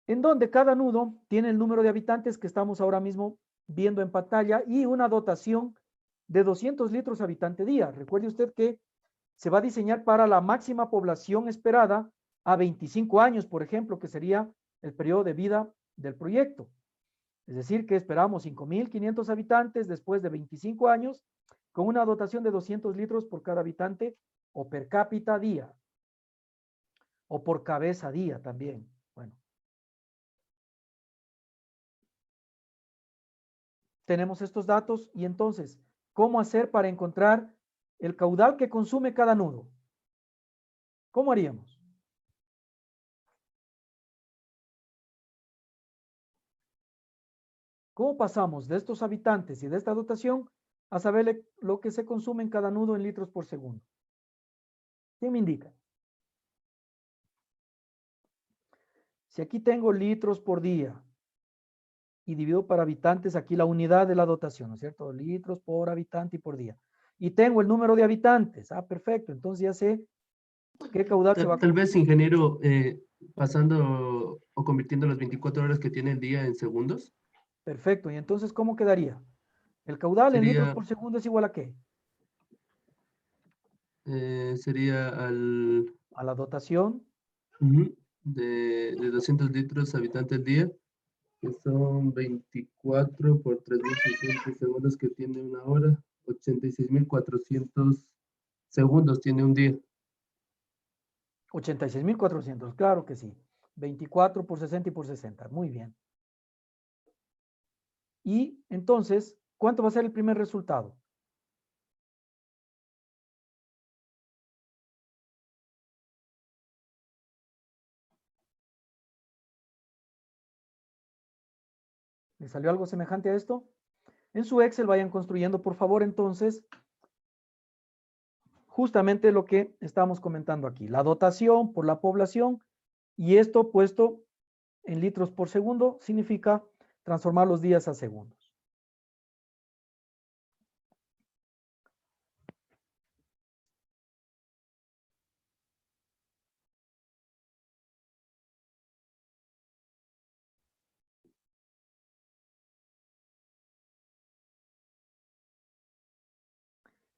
En donde cada nudo tiene el número de habitantes que estamos ahora mismo viendo en pantalla y una dotación de 200 litros habitante día. Recuerde usted que se va a diseñar para la máxima población esperada a 25 años, por ejemplo, que sería el periodo de vida del proyecto. Es decir, que esperamos 5.500 habitantes después de 25 años con una dotación de 200 litros por cada habitante o per cápita día o por cabeza día también. Bueno. Tenemos estos datos y entonces, ¿cómo hacer para encontrar el caudal que consume cada nudo? ¿Cómo haríamos? ¿Cómo pasamos de estos habitantes y de esta dotación a saber lo que se consume en cada nudo en litros por segundo? ¿Quién me indica? Si aquí tengo litros por día y divido para habitantes aquí la unidad de la dotación, ¿no es cierto? Litros por habitante y por día. Y tengo el número de habitantes. Ah, perfecto. Entonces ya sé qué caudal se va a Tal vez, ingeniero, pasando o convirtiendo las 24 horas que tiene el día en segundos. Perfecto. ¿Y entonces cómo quedaría? El caudal en litros por segundo es igual a ¿qué? Sería a la dotación de 200 litros habitante al día, que son 24 por 3.600 segundos que tiene una hora, 86.400 segundos tiene un día. 86.400, claro que sí. 24 por 60 y por 60, muy bien. Y entonces, ¿cuánto va a ser el primer resultado? ¿Le salió algo semejante a esto? En su Excel vayan construyendo, por favor, entonces, justamente lo que estamos comentando aquí. La dotación por la población, y esto puesto en litros por segundo significa transformar los días a segundos.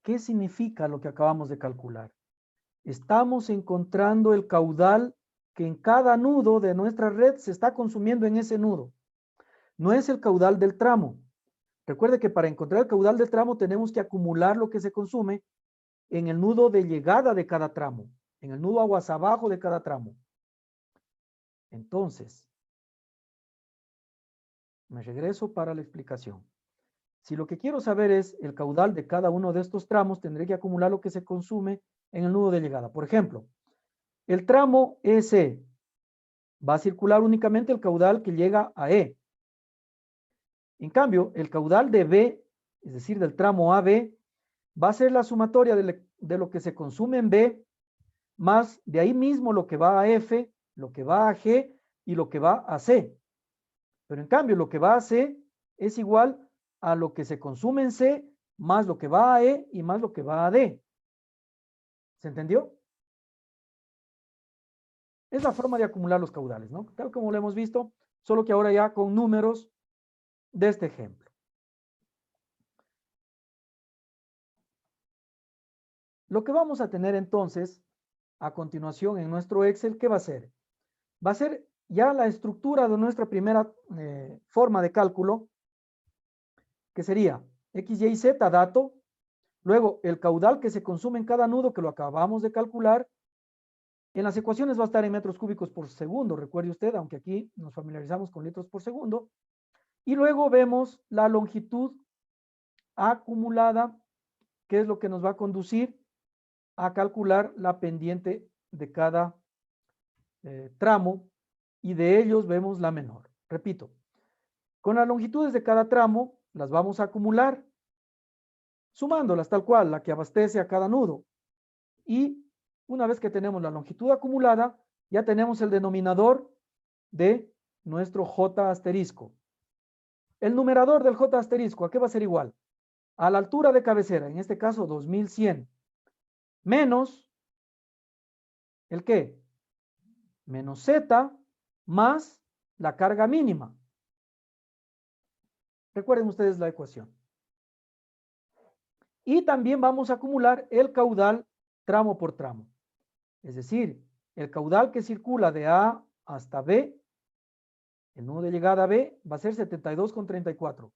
¿Qué significa lo que acabamos de calcular? Estamos encontrando el caudal que en cada nudo de nuestra red se está consumiendo en ese nudo. No es el caudal del tramo. Recuerde que para encontrar el caudal del tramo tenemos que acumular lo que se consume en el nudo de llegada de cada tramo, en el nudo aguas abajo de cada tramo. Entonces, me regreso para la explicación. Si lo que quiero saber es el caudal de cada uno de estos tramos, tendré que acumular lo que se consume en el nudo de llegada. Por ejemplo, el tramo EC va a circular únicamente el caudal que llega a E. En cambio, el caudal de B, es decir, del tramo AB, va a ser la sumatoria de lo que se consume en B, más de ahí mismo lo que va a F, lo que va a G y lo que va a C. Pero en cambio, lo que va a C es igual a lo que se consume en C, más lo que va a E y más lo que va a D. ¿Se entendió? Es la forma de acumular los caudales, ¿no? Tal como lo hemos visto, solo que ahora ya con números de este ejemplo. Lo que vamos a tener entonces, a continuación en nuestro Excel, ¿qué va a ser? Va a ser ya la estructura de nuestra primera forma de cálculo, que sería X, Y, Z, dato, luego el caudal que se consume en cada nudo, que lo acabamos de calcular. En las ecuaciones va a estar en metros cúbicos por segundo, recuerde usted, aunque aquí nos familiarizamos con litros por segundo. Y luego vemos la longitud acumulada, que es lo que nos va a conducir a calcular la pendiente de cada tramo, y de ellos vemos la menor. Repito, con las longitudes de cada tramo las vamos a acumular, sumándolas tal cual, la que abastece a cada nudo. Y una vez que tenemos la longitud acumulada, ya tenemos el denominador de nuestro J asterisco. El numerador del J asterisco, ¿a qué va a ser igual? A la altura de cabecera, en este caso 2100, menos, ¿el qué? Menos Z más la carga mínima. Recuerden ustedes la ecuación. Y también vamos a acumular el caudal tramo por tramo. Es decir, el caudal que circula de A hasta B, el nudo de llegada a B, va a ser 72,34.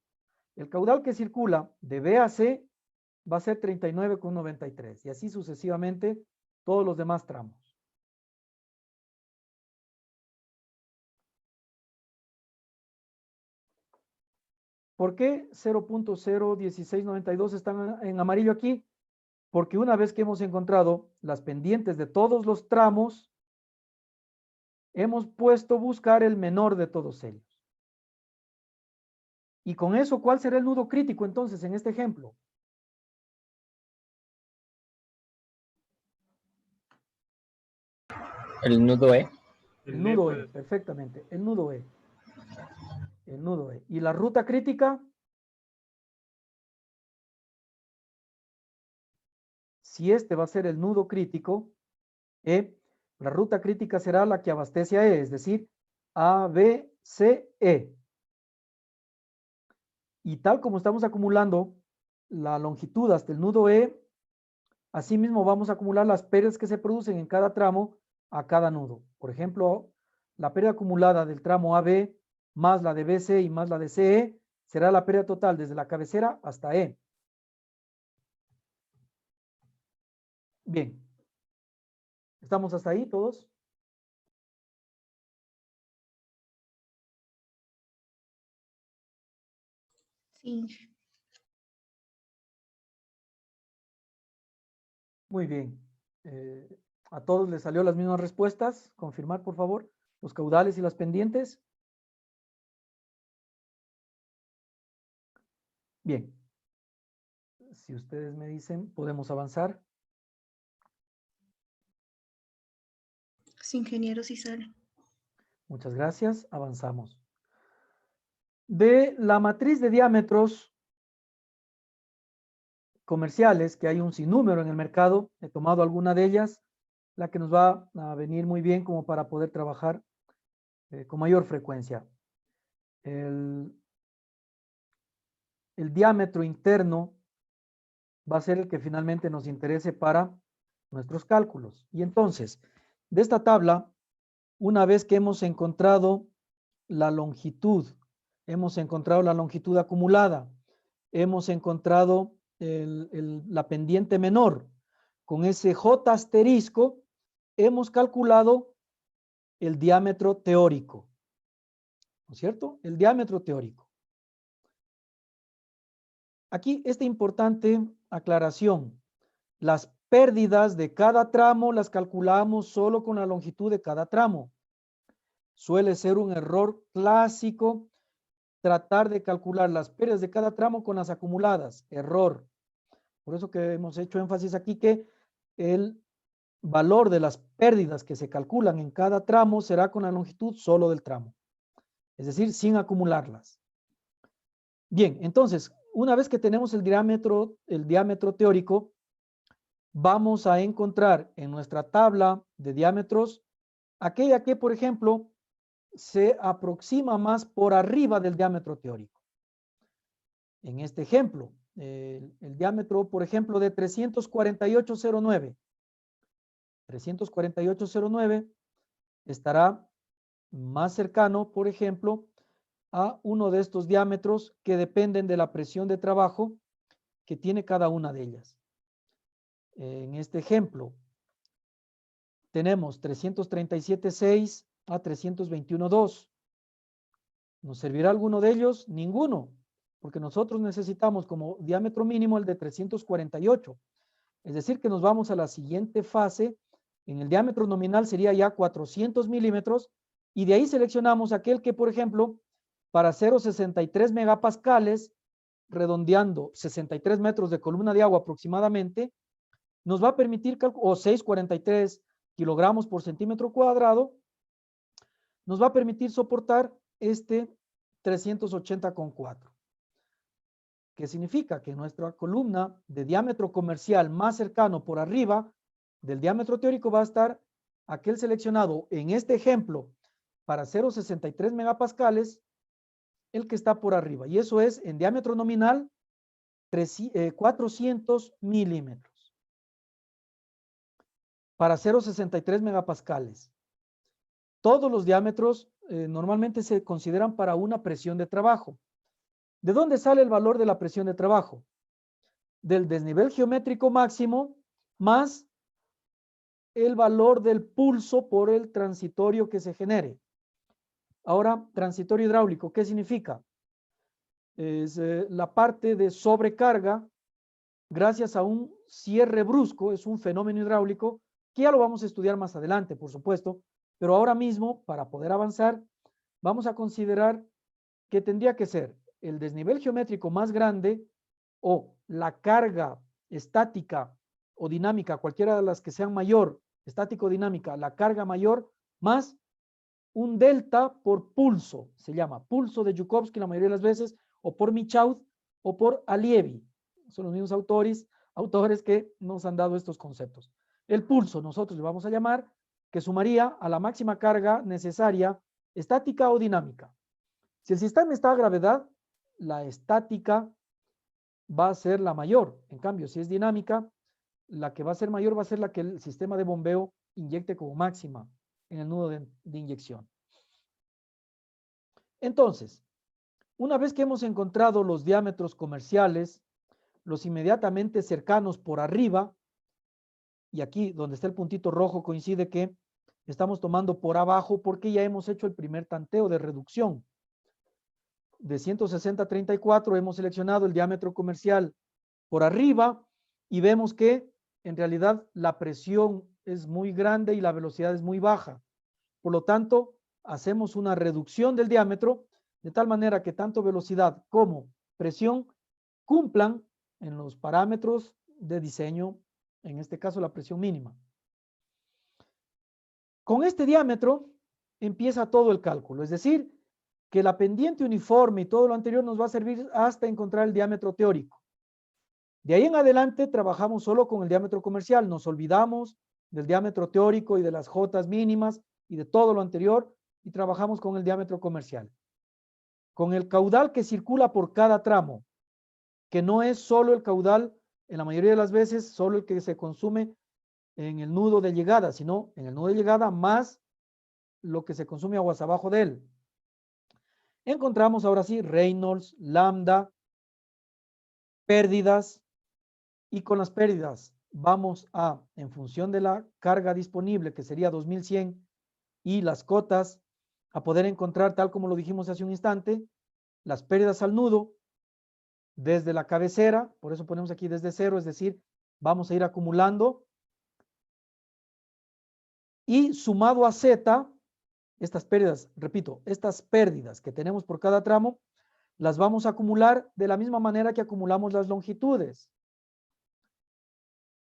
El caudal que circula de B a C va a ser 39,93. Y así sucesivamente todos los demás tramos. ¿Por qué 0.01692 están en amarillo aquí? Porque una vez que hemos encontrado las pendientes de todos los tramos, hemos puesto buscar el menor de todos ellos. Y con eso, ¿cuál será el nudo crítico entonces en este ejemplo? El nudo E. El nudo E, perfectamente, el nudo E. El nudo E. ¿Y la ruta crítica? Si este va a ser el nudo crítico, E, la ruta crítica será la que abastece a E, es decir, A, B, C, E. Y tal como estamos acumulando la longitud hasta el nudo E, asimismo vamos a acumular las pérdidas que se producen en cada tramo a cada nudo. Por ejemplo, la pérdida acumulada del tramo AB más la de BC y más la de CE será la pérdida total desde la cabecera hasta E. Bien. ¿Estamos hasta ahí todos? Sí. Muy bien. ¿A todos les salió las mismas respuestas? Confirmar, por favor, los caudales y las pendientes. Bien. Si ustedes me dicen, podemos avanzar. Sí, ingeniero, sí sale. Muchas gracias. Avanzamos. De la matriz de diámetros comerciales, que hay un sinnúmero en el mercado, he tomado alguna de ellas, la que nos va a venir muy bien como para poder trabajar con mayor frecuencia. El diámetro interno va a ser el que finalmente nos interese para nuestros cálculos. Y entonces, de esta tabla, una vez que hemos encontrado la longitud, hemos encontrado la longitud acumulada, hemos encontrado la pendiente menor, con ese J asterisco, hemos calculado el diámetro teórico, ¿no es cierto? El diámetro teórico. Aquí esta importante aclaración. Las pérdidas de cada tramo las calculamos solo con la longitud de cada tramo. Suele ser un error clásico tratar de calcular las pérdidas de cada tramo con las acumuladas. Error. Por eso que hemos hecho énfasis aquí que el valor de las pérdidas que se calculan en cada tramo será con la longitud solo del tramo. Es decir, sin acumularlas. Bien, entonces, una vez que tenemos el diámetro teórico, vamos a encontrar en nuestra tabla de diámetros aquella que, por ejemplo, se aproxima más por arriba del diámetro teórico. En este ejemplo, el diámetro, por ejemplo, de 348,09. 348,09 estará más cercano, por ejemplo, a uno de estos diámetros que dependen de la presión de trabajo que tiene cada una de ellas. En este ejemplo, tenemos 337,6 a 321,2. ¿Nos servirá alguno de ellos? Ninguno, porque nosotros necesitamos como diámetro mínimo el de 348. Es decir, que nos vamos a la siguiente fase. En el diámetro nominal sería ya 400 milímetros y de ahí seleccionamos aquel que, por ejemplo, para 0,63 megapascales, redondeando 63 metros de columna de agua aproximadamente, nos va a permitir, o 6,43 kilogramos por centímetro cuadrado, nos va a permitir soportar este 380,4. ¿Qué significa? Que nuestra columna de diámetro comercial más cercano por arriba del diámetro teórico va a estar aquel seleccionado en este ejemplo para 0,63 megapascales, el que está por arriba. Y eso es en diámetro nominal 400 milímetros para 0,63 megapascales. Todos los diámetros normalmente se consideran para una presión de trabajo. ¿De dónde sale el valor de la presión de trabajo? Del desnivel geométrico máximo más el valor del pulso por el transitorio que se genere. Ahora, transitorio hidráulico, ¿qué significa? Es la parte de sobrecarga gracias a un cierre brusco, es un fenómeno hidráulico que ya lo vamos a estudiar más adelante, por supuesto, pero ahora mismo, para poder avanzar, vamos a considerar que tendría que ser el desnivel geométrico más grande o la carga estática o dinámica, cualquiera de las que sean mayor, estático o dinámica, la carga mayor, más un delta por pulso, se llama pulso de Joukowski la mayoría de las veces, o por Michaud o por Allievi. Son los mismos autores que nos han dado estos conceptos. El pulso nosotros le vamos a llamar, que sumaría a la máxima carga necesaria, estática o dinámica. Si el sistema está a gravedad, la estática va a ser la mayor. En cambio, si es dinámica, la que va a ser mayor va a ser la que el sistema de bombeo inyecte como máxima en el nudo de inyección. Entonces, una vez que hemos encontrado los diámetros comerciales, los inmediatamente cercanos por arriba, y aquí donde está el puntito rojo coincide que estamos tomando por abajo porque ya hemos hecho el primer tanteo de reducción. De 160 a 34 hemos seleccionado el diámetro comercial por arriba y vemos que en realidad la presión es muy grande y la velocidad es muy baja. Por lo tanto, hacemos una reducción del diámetro de tal manera que tanto velocidad como presión cumplan en los parámetros de diseño, en este caso la presión mínima. Con este diámetro empieza todo el cálculo, es decir, que la pendiente uniforme y todo lo anterior nos va a servir hasta encontrar el diámetro teórico. De ahí en adelante trabajamos solo con el diámetro comercial, nos olvidamos del diámetro teórico y de las jotas mínimas y de todo lo anterior y trabajamos con el diámetro comercial. Con el caudal que circula por cada tramo, que no es solo el caudal, en la mayoría de las veces, solo el que se consume en el nudo de llegada, sino en el nudo de llegada más lo que se consume aguas abajo de él. Encontramos ahora sí Reynolds, lambda, pérdidas, y con las pérdidas vamos a, en función de la carga disponible, que sería 2100, y las cotas, a poder encontrar, tal como lo dijimos hace un instante, las pérdidas al nudo desde la cabecera, por eso ponemos aquí desde cero, es decir, vamos a ir acumulando, y sumado a Z, estas pérdidas, repito, estas pérdidas que tenemos por cada tramo, las vamos a acumular de la misma manera que acumulamos las longitudes.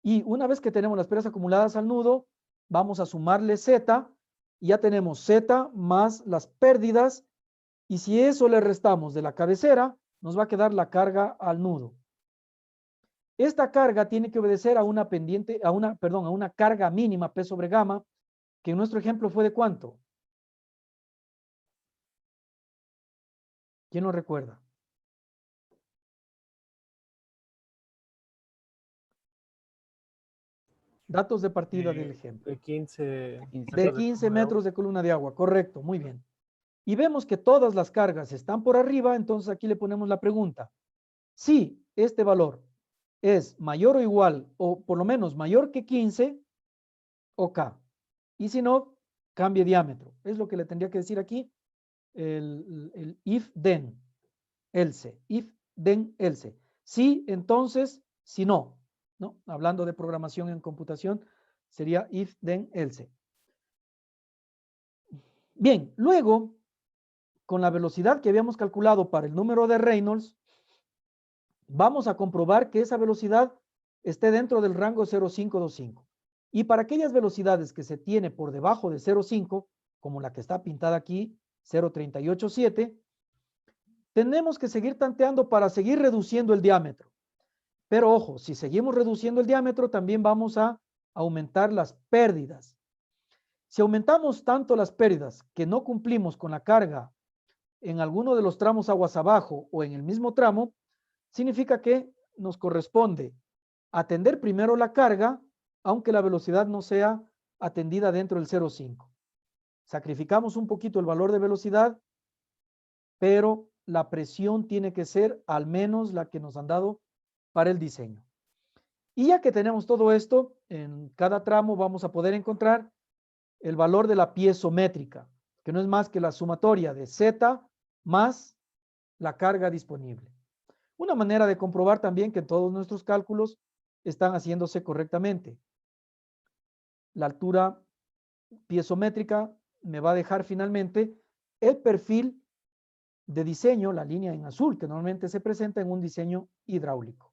Y una vez que tenemos las pérdidas acumuladas al nudo, vamos a sumarle Z, y ya tenemos Z más las pérdidas, y si eso le restamos de la cabecera, nos va a quedar la carga al nudo. Esta carga tiene que obedecer a una pendiente, a una carga mínima P sobre gamma, que en nuestro ejemplo fue de ¿cuánto? ¿Quién lo recuerda? Datos de partida del ejemplo. De 15 De 15 metros de columna de agua, correcto, muy bien. Y vemos que todas las cargas están por arriba, entonces aquí le ponemos la pregunta. Si este valor es mayor o igual, o por lo menos mayor que 15, OK. Y si no, cambie diámetro. Es lo que le tendría que decir aquí el if then, else. If then, else. Sí, entonces, si no. ¿No? Hablando de programación en computación, sería if then, else. Bien, luego, con la velocidad que habíamos calculado para el número de Reynolds, vamos a comprobar que esa velocidad esté dentro del rango 0,525. Y para aquellas velocidades que se tiene por debajo de 0,5, como la que está pintada aquí, 0,387, tenemos que seguir tanteando para seguir reduciendo el diámetro. Pero ojo, si seguimos reduciendo el diámetro, también vamos a aumentar las pérdidas. Si aumentamos tanto las pérdidas que no cumplimos con la carga en alguno de los tramos aguas abajo o en el mismo tramo, significa que nos corresponde atender primero la carga, aunque la velocidad no sea atendida dentro del 0,5. Sacrificamos un poquito el valor de velocidad, pero la presión tiene que ser al menos la que nos han dado para el diseño. Y ya que tenemos todo esto, en cada tramo vamos a poder encontrar el valor de la piezométrica, que no es más que la sumatoria de Z más la carga disponible. Una manera de comprobar también que todos nuestros cálculos están haciéndose correctamente. La altura piezométrica me va a dejar finalmente el perfil de diseño, la línea en azul, que normalmente se presenta en un diseño hidráulico.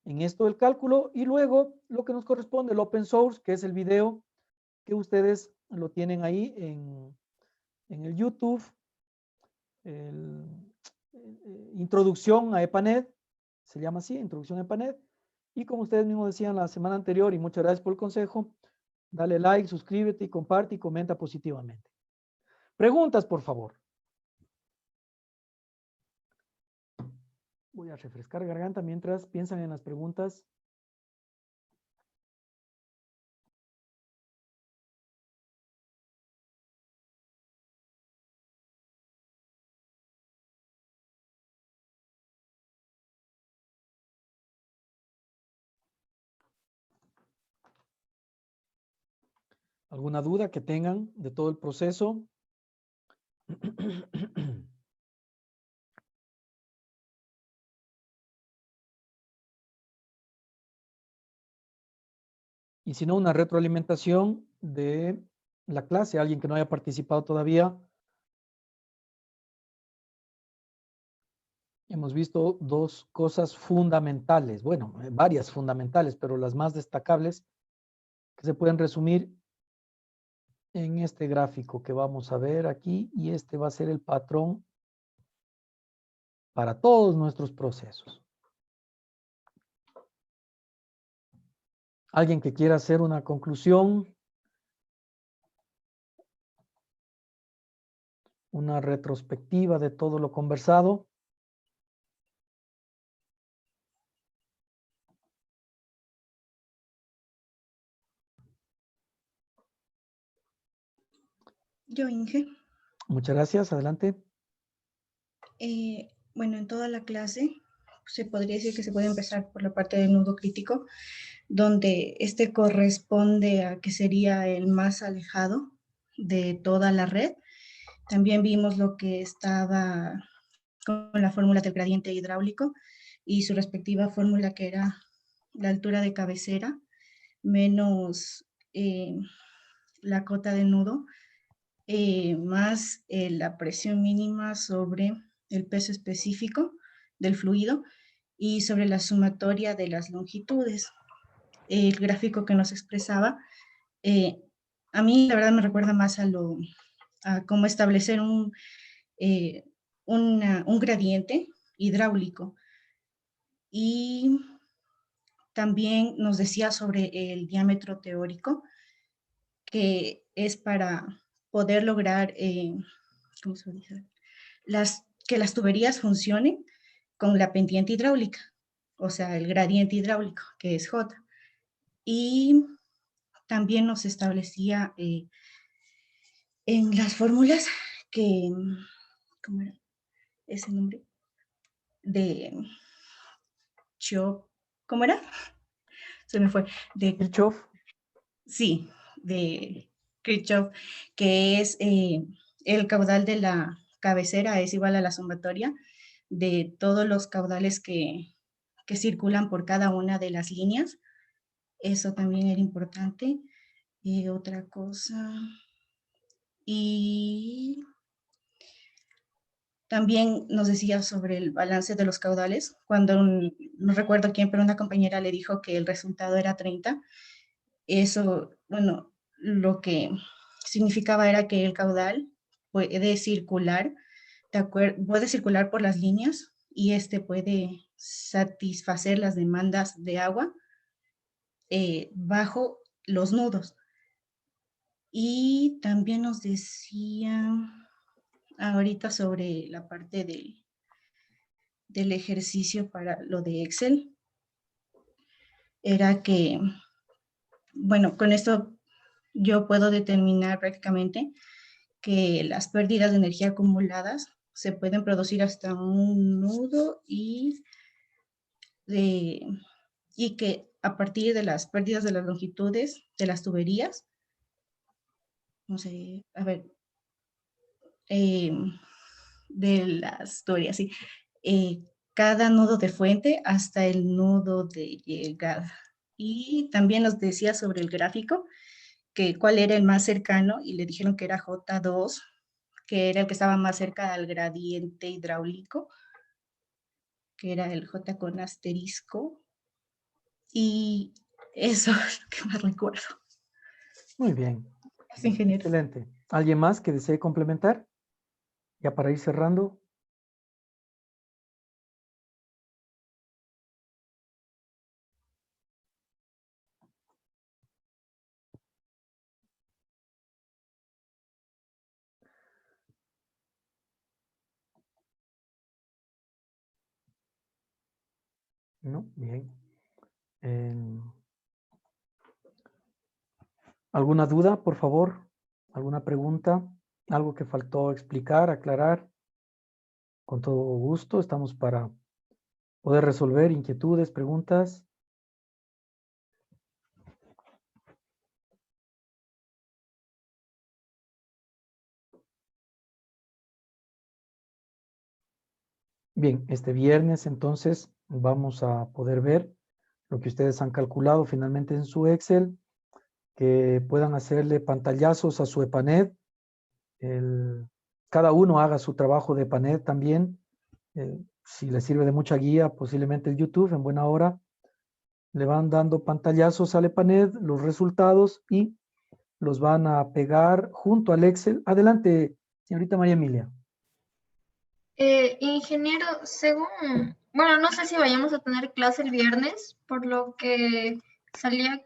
En esto el cálculo, y luego lo que nos corresponde, el open source, que es el video que ustedes lo tienen ahí en el YouTube, introducción a EPANET, se llama así, introducción a EPANET, y como ustedes mismos decían la semana anterior, y muchas gracias por el consejo, dale like, suscríbete y comparte y comenta positivamente. Preguntas, por favor. Voy a refrescar garganta mientras piensan en las preguntas. ¿Alguna duda que tengan de todo el proceso? Y si no, una retroalimentación de la clase, alguien que no haya participado todavía. hemos visto dos cosas fundamentales, bueno, varias fundamentales, pero las más destacables que se pueden resumir en este gráfico que vamos a ver aquí, y este va a ser el patrón para todos nuestros procesos. ¿Alguien que quiera hacer una conclusión? Una retrospectiva de todo lo conversado. Yo, Inge. Muchas gracias, adelante. Bueno, en toda la clase se podría decir que se puede empezar por la parte del nudo crítico, donde este corresponde a que sería el más alejado de toda la red. También vimos lo que estaba con la fórmula del gradiente hidráulico y su respectiva fórmula, que era la altura de cabecera menos la cota de nudo, más la presión mínima sobre el peso específico del fluido y sobre la sumatoria de las longitudes. El gráfico que nos expresaba, a mí la verdad me recuerda más a cómo establecer un gradiente hidráulico. Y también nos decía sobre el diámetro teórico, que es para poder lograr, ¿cómo se dice? Que las tuberías funcionen con la pendiente hidráulica, o sea, el gradiente hidráulico, que es J. Y también nos establecía en las fórmulas que, ¿cómo era ese nombre? ¿Cómo era? Se me fue. De Kirchhoff. Sí, de Kirchhoff, que es el caudal de la cabecera es igual a la sumatoria de todos los caudales que circulan por cada una de las líneas. Eso también era importante. Y otra cosa. Y también nos decía sobre el balance de los caudales, cuando no recuerdo quién, pero una compañera le dijo que el resultado era 30. Eso, bueno, lo que significaba era que el caudal puede circular, puede circular por las líneas y este puede satisfacer las demandas de agua bajo los nudos. Y también nos decía ahorita sobre la parte del ejercicio para lo de Excel, era que, bueno, con esto yo puedo determinar prácticamente que las pérdidas de energía acumuladas se pueden producir hasta un nudo y que a partir de las pérdidas de las longitudes de las tuberías, no sé, a ver, de las tuberías, sí, cada nudo de fuente hasta el nudo de llegada. Y también nos decía sobre el gráfico, que cuál era el más cercano, y le dijeron que era J2, que era el que estaba más cerca al gradiente hidráulico, que era el J con asterisco, y eso es lo que más recuerdo. Muy bien. Gracias, ingeniero. Excelente. ¿Alguien más que desee complementar? Ya para ir cerrando. No, bien. ¿Alguna duda, por favor? ¿Alguna pregunta? ¿Algo que faltó explicar, aclarar? Con todo gusto, estamos para poder resolver inquietudes, preguntas. Bien, este viernes entonces vamos a poder ver lo que ustedes han calculado finalmente en su Excel, que puedan hacerle pantallazos a su EPANET, cada uno haga su trabajo de EPANET también, si le sirve de mucha guía, posiblemente el YouTube en buena hora. Le van dando pantallazos al EPANET, los resultados y los van a pegar junto al Excel. Adelante, señorita María Emilia. Ingeniero, según, bueno, no sé si vayamos a tener clase el viernes, por lo que salía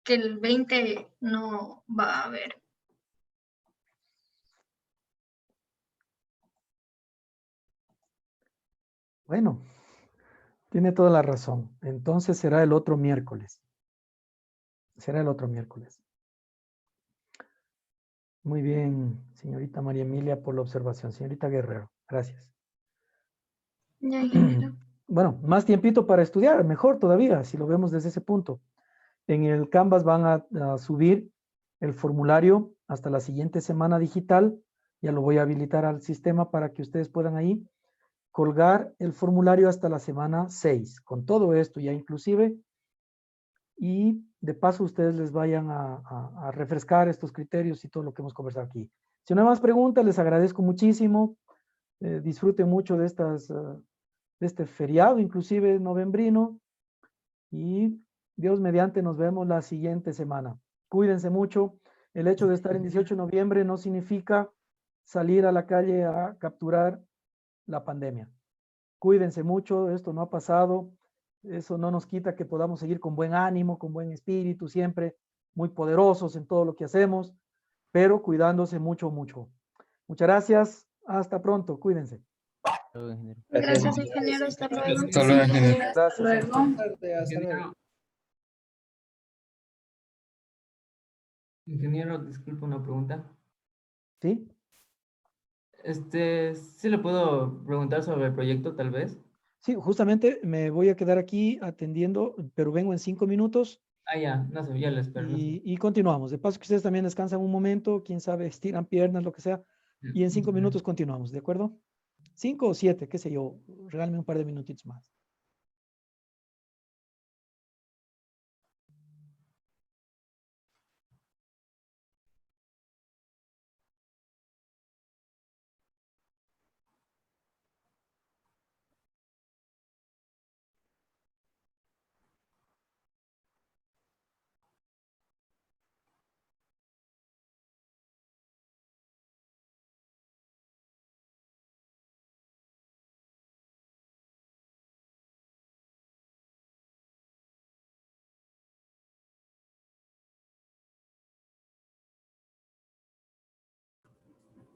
que el 20 no va a haber. Bueno, tiene toda la razón. Entonces será el otro miércoles. Será el otro miércoles. Muy bien, señorita María Emilia, por la observación. Señorita Guerrero, gracias. Ya, ingeniero. Bueno, más tiempito para estudiar, mejor todavía, si lo vemos desde ese punto. En el Canvas van a subir el formulario hasta la siguiente semana digital. Ya lo voy a habilitar al sistema para que ustedes puedan ahí colgar el formulario hasta la semana 6, con todo esto ya inclusive. Y de paso ustedes les vayan a refrescar estos criterios y todo lo que hemos conversado aquí. Si no hay más preguntas, les agradezco muchísimo. Disfruten mucho de de este feriado, inclusive novembrino. Y Dios mediante nos vemos la siguiente semana. Cuídense mucho. El hecho de estar en 18 de noviembre no significa salir a la calle a capturar la pandemia. Cuídense mucho, esto no ha pasado. Eso no nos quita que podamos seguir con buen ánimo, con buen espíritu, siempre muy poderosos en todo lo que hacemos, pero cuidándose mucho, mucho. Muchas gracias. Hasta pronto. Cuídense. Gracias, ingeniero. Hasta luego. Hasta luego, ingeniero. Gracias. Luego. Hasta luego. Ingeniero, disculpa una pregunta. ¿Sí? ¿Sí le puedo preguntar sobre el proyecto, tal vez? Sí, justamente me voy a quedar aquí atendiendo, pero vengo en 5 minutos. Ah, ya, no sé, ya le espero. No sé. Y continuamos. De paso que ustedes también descansan un momento, quién sabe, estiran piernas, lo que sea. Y en 5 minutos continuamos, ¿de acuerdo? 5 o 7, qué sé yo. Regálame un par de minutitos más.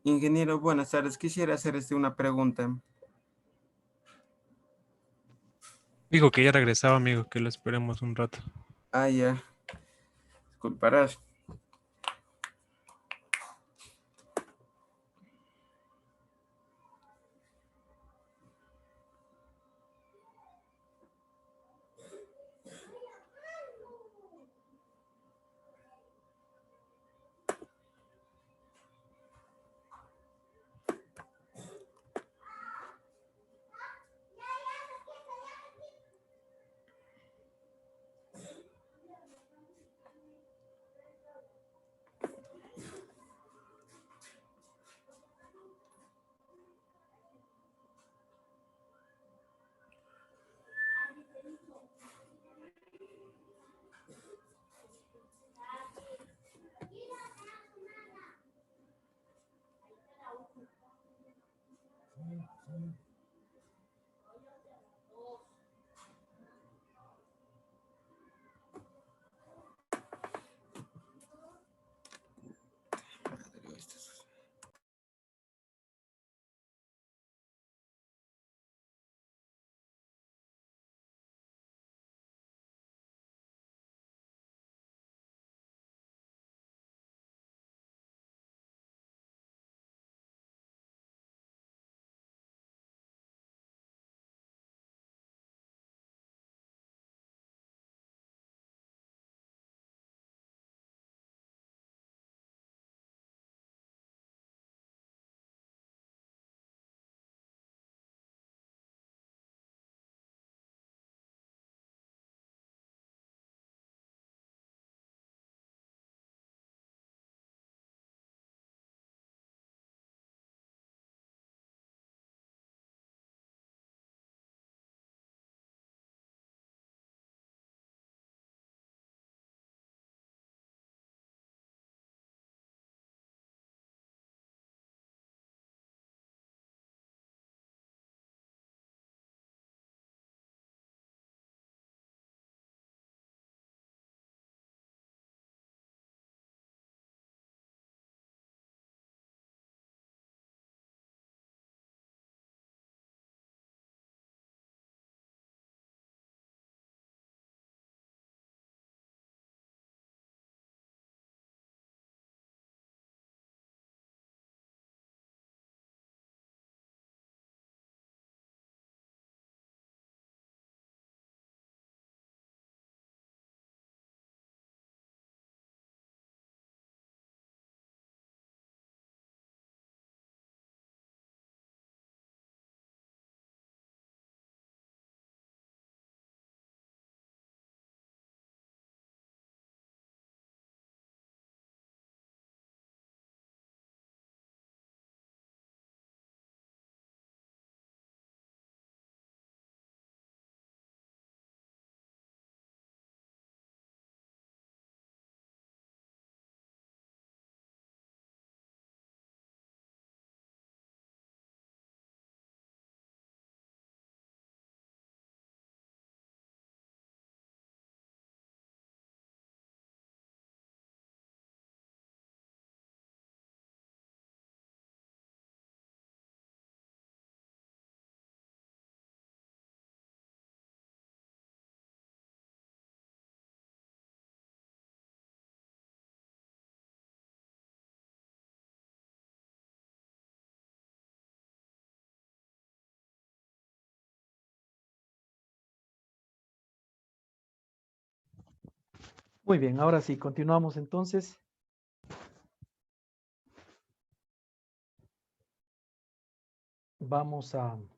Ingeniero, buenas tardes. Quisiera hacer una pregunta. Dijo que ya regresaba, amigo, que lo esperemos un rato. Ah, ya. Disculparás. Muy bien, ahora sí, continuamos entonces. Vamos a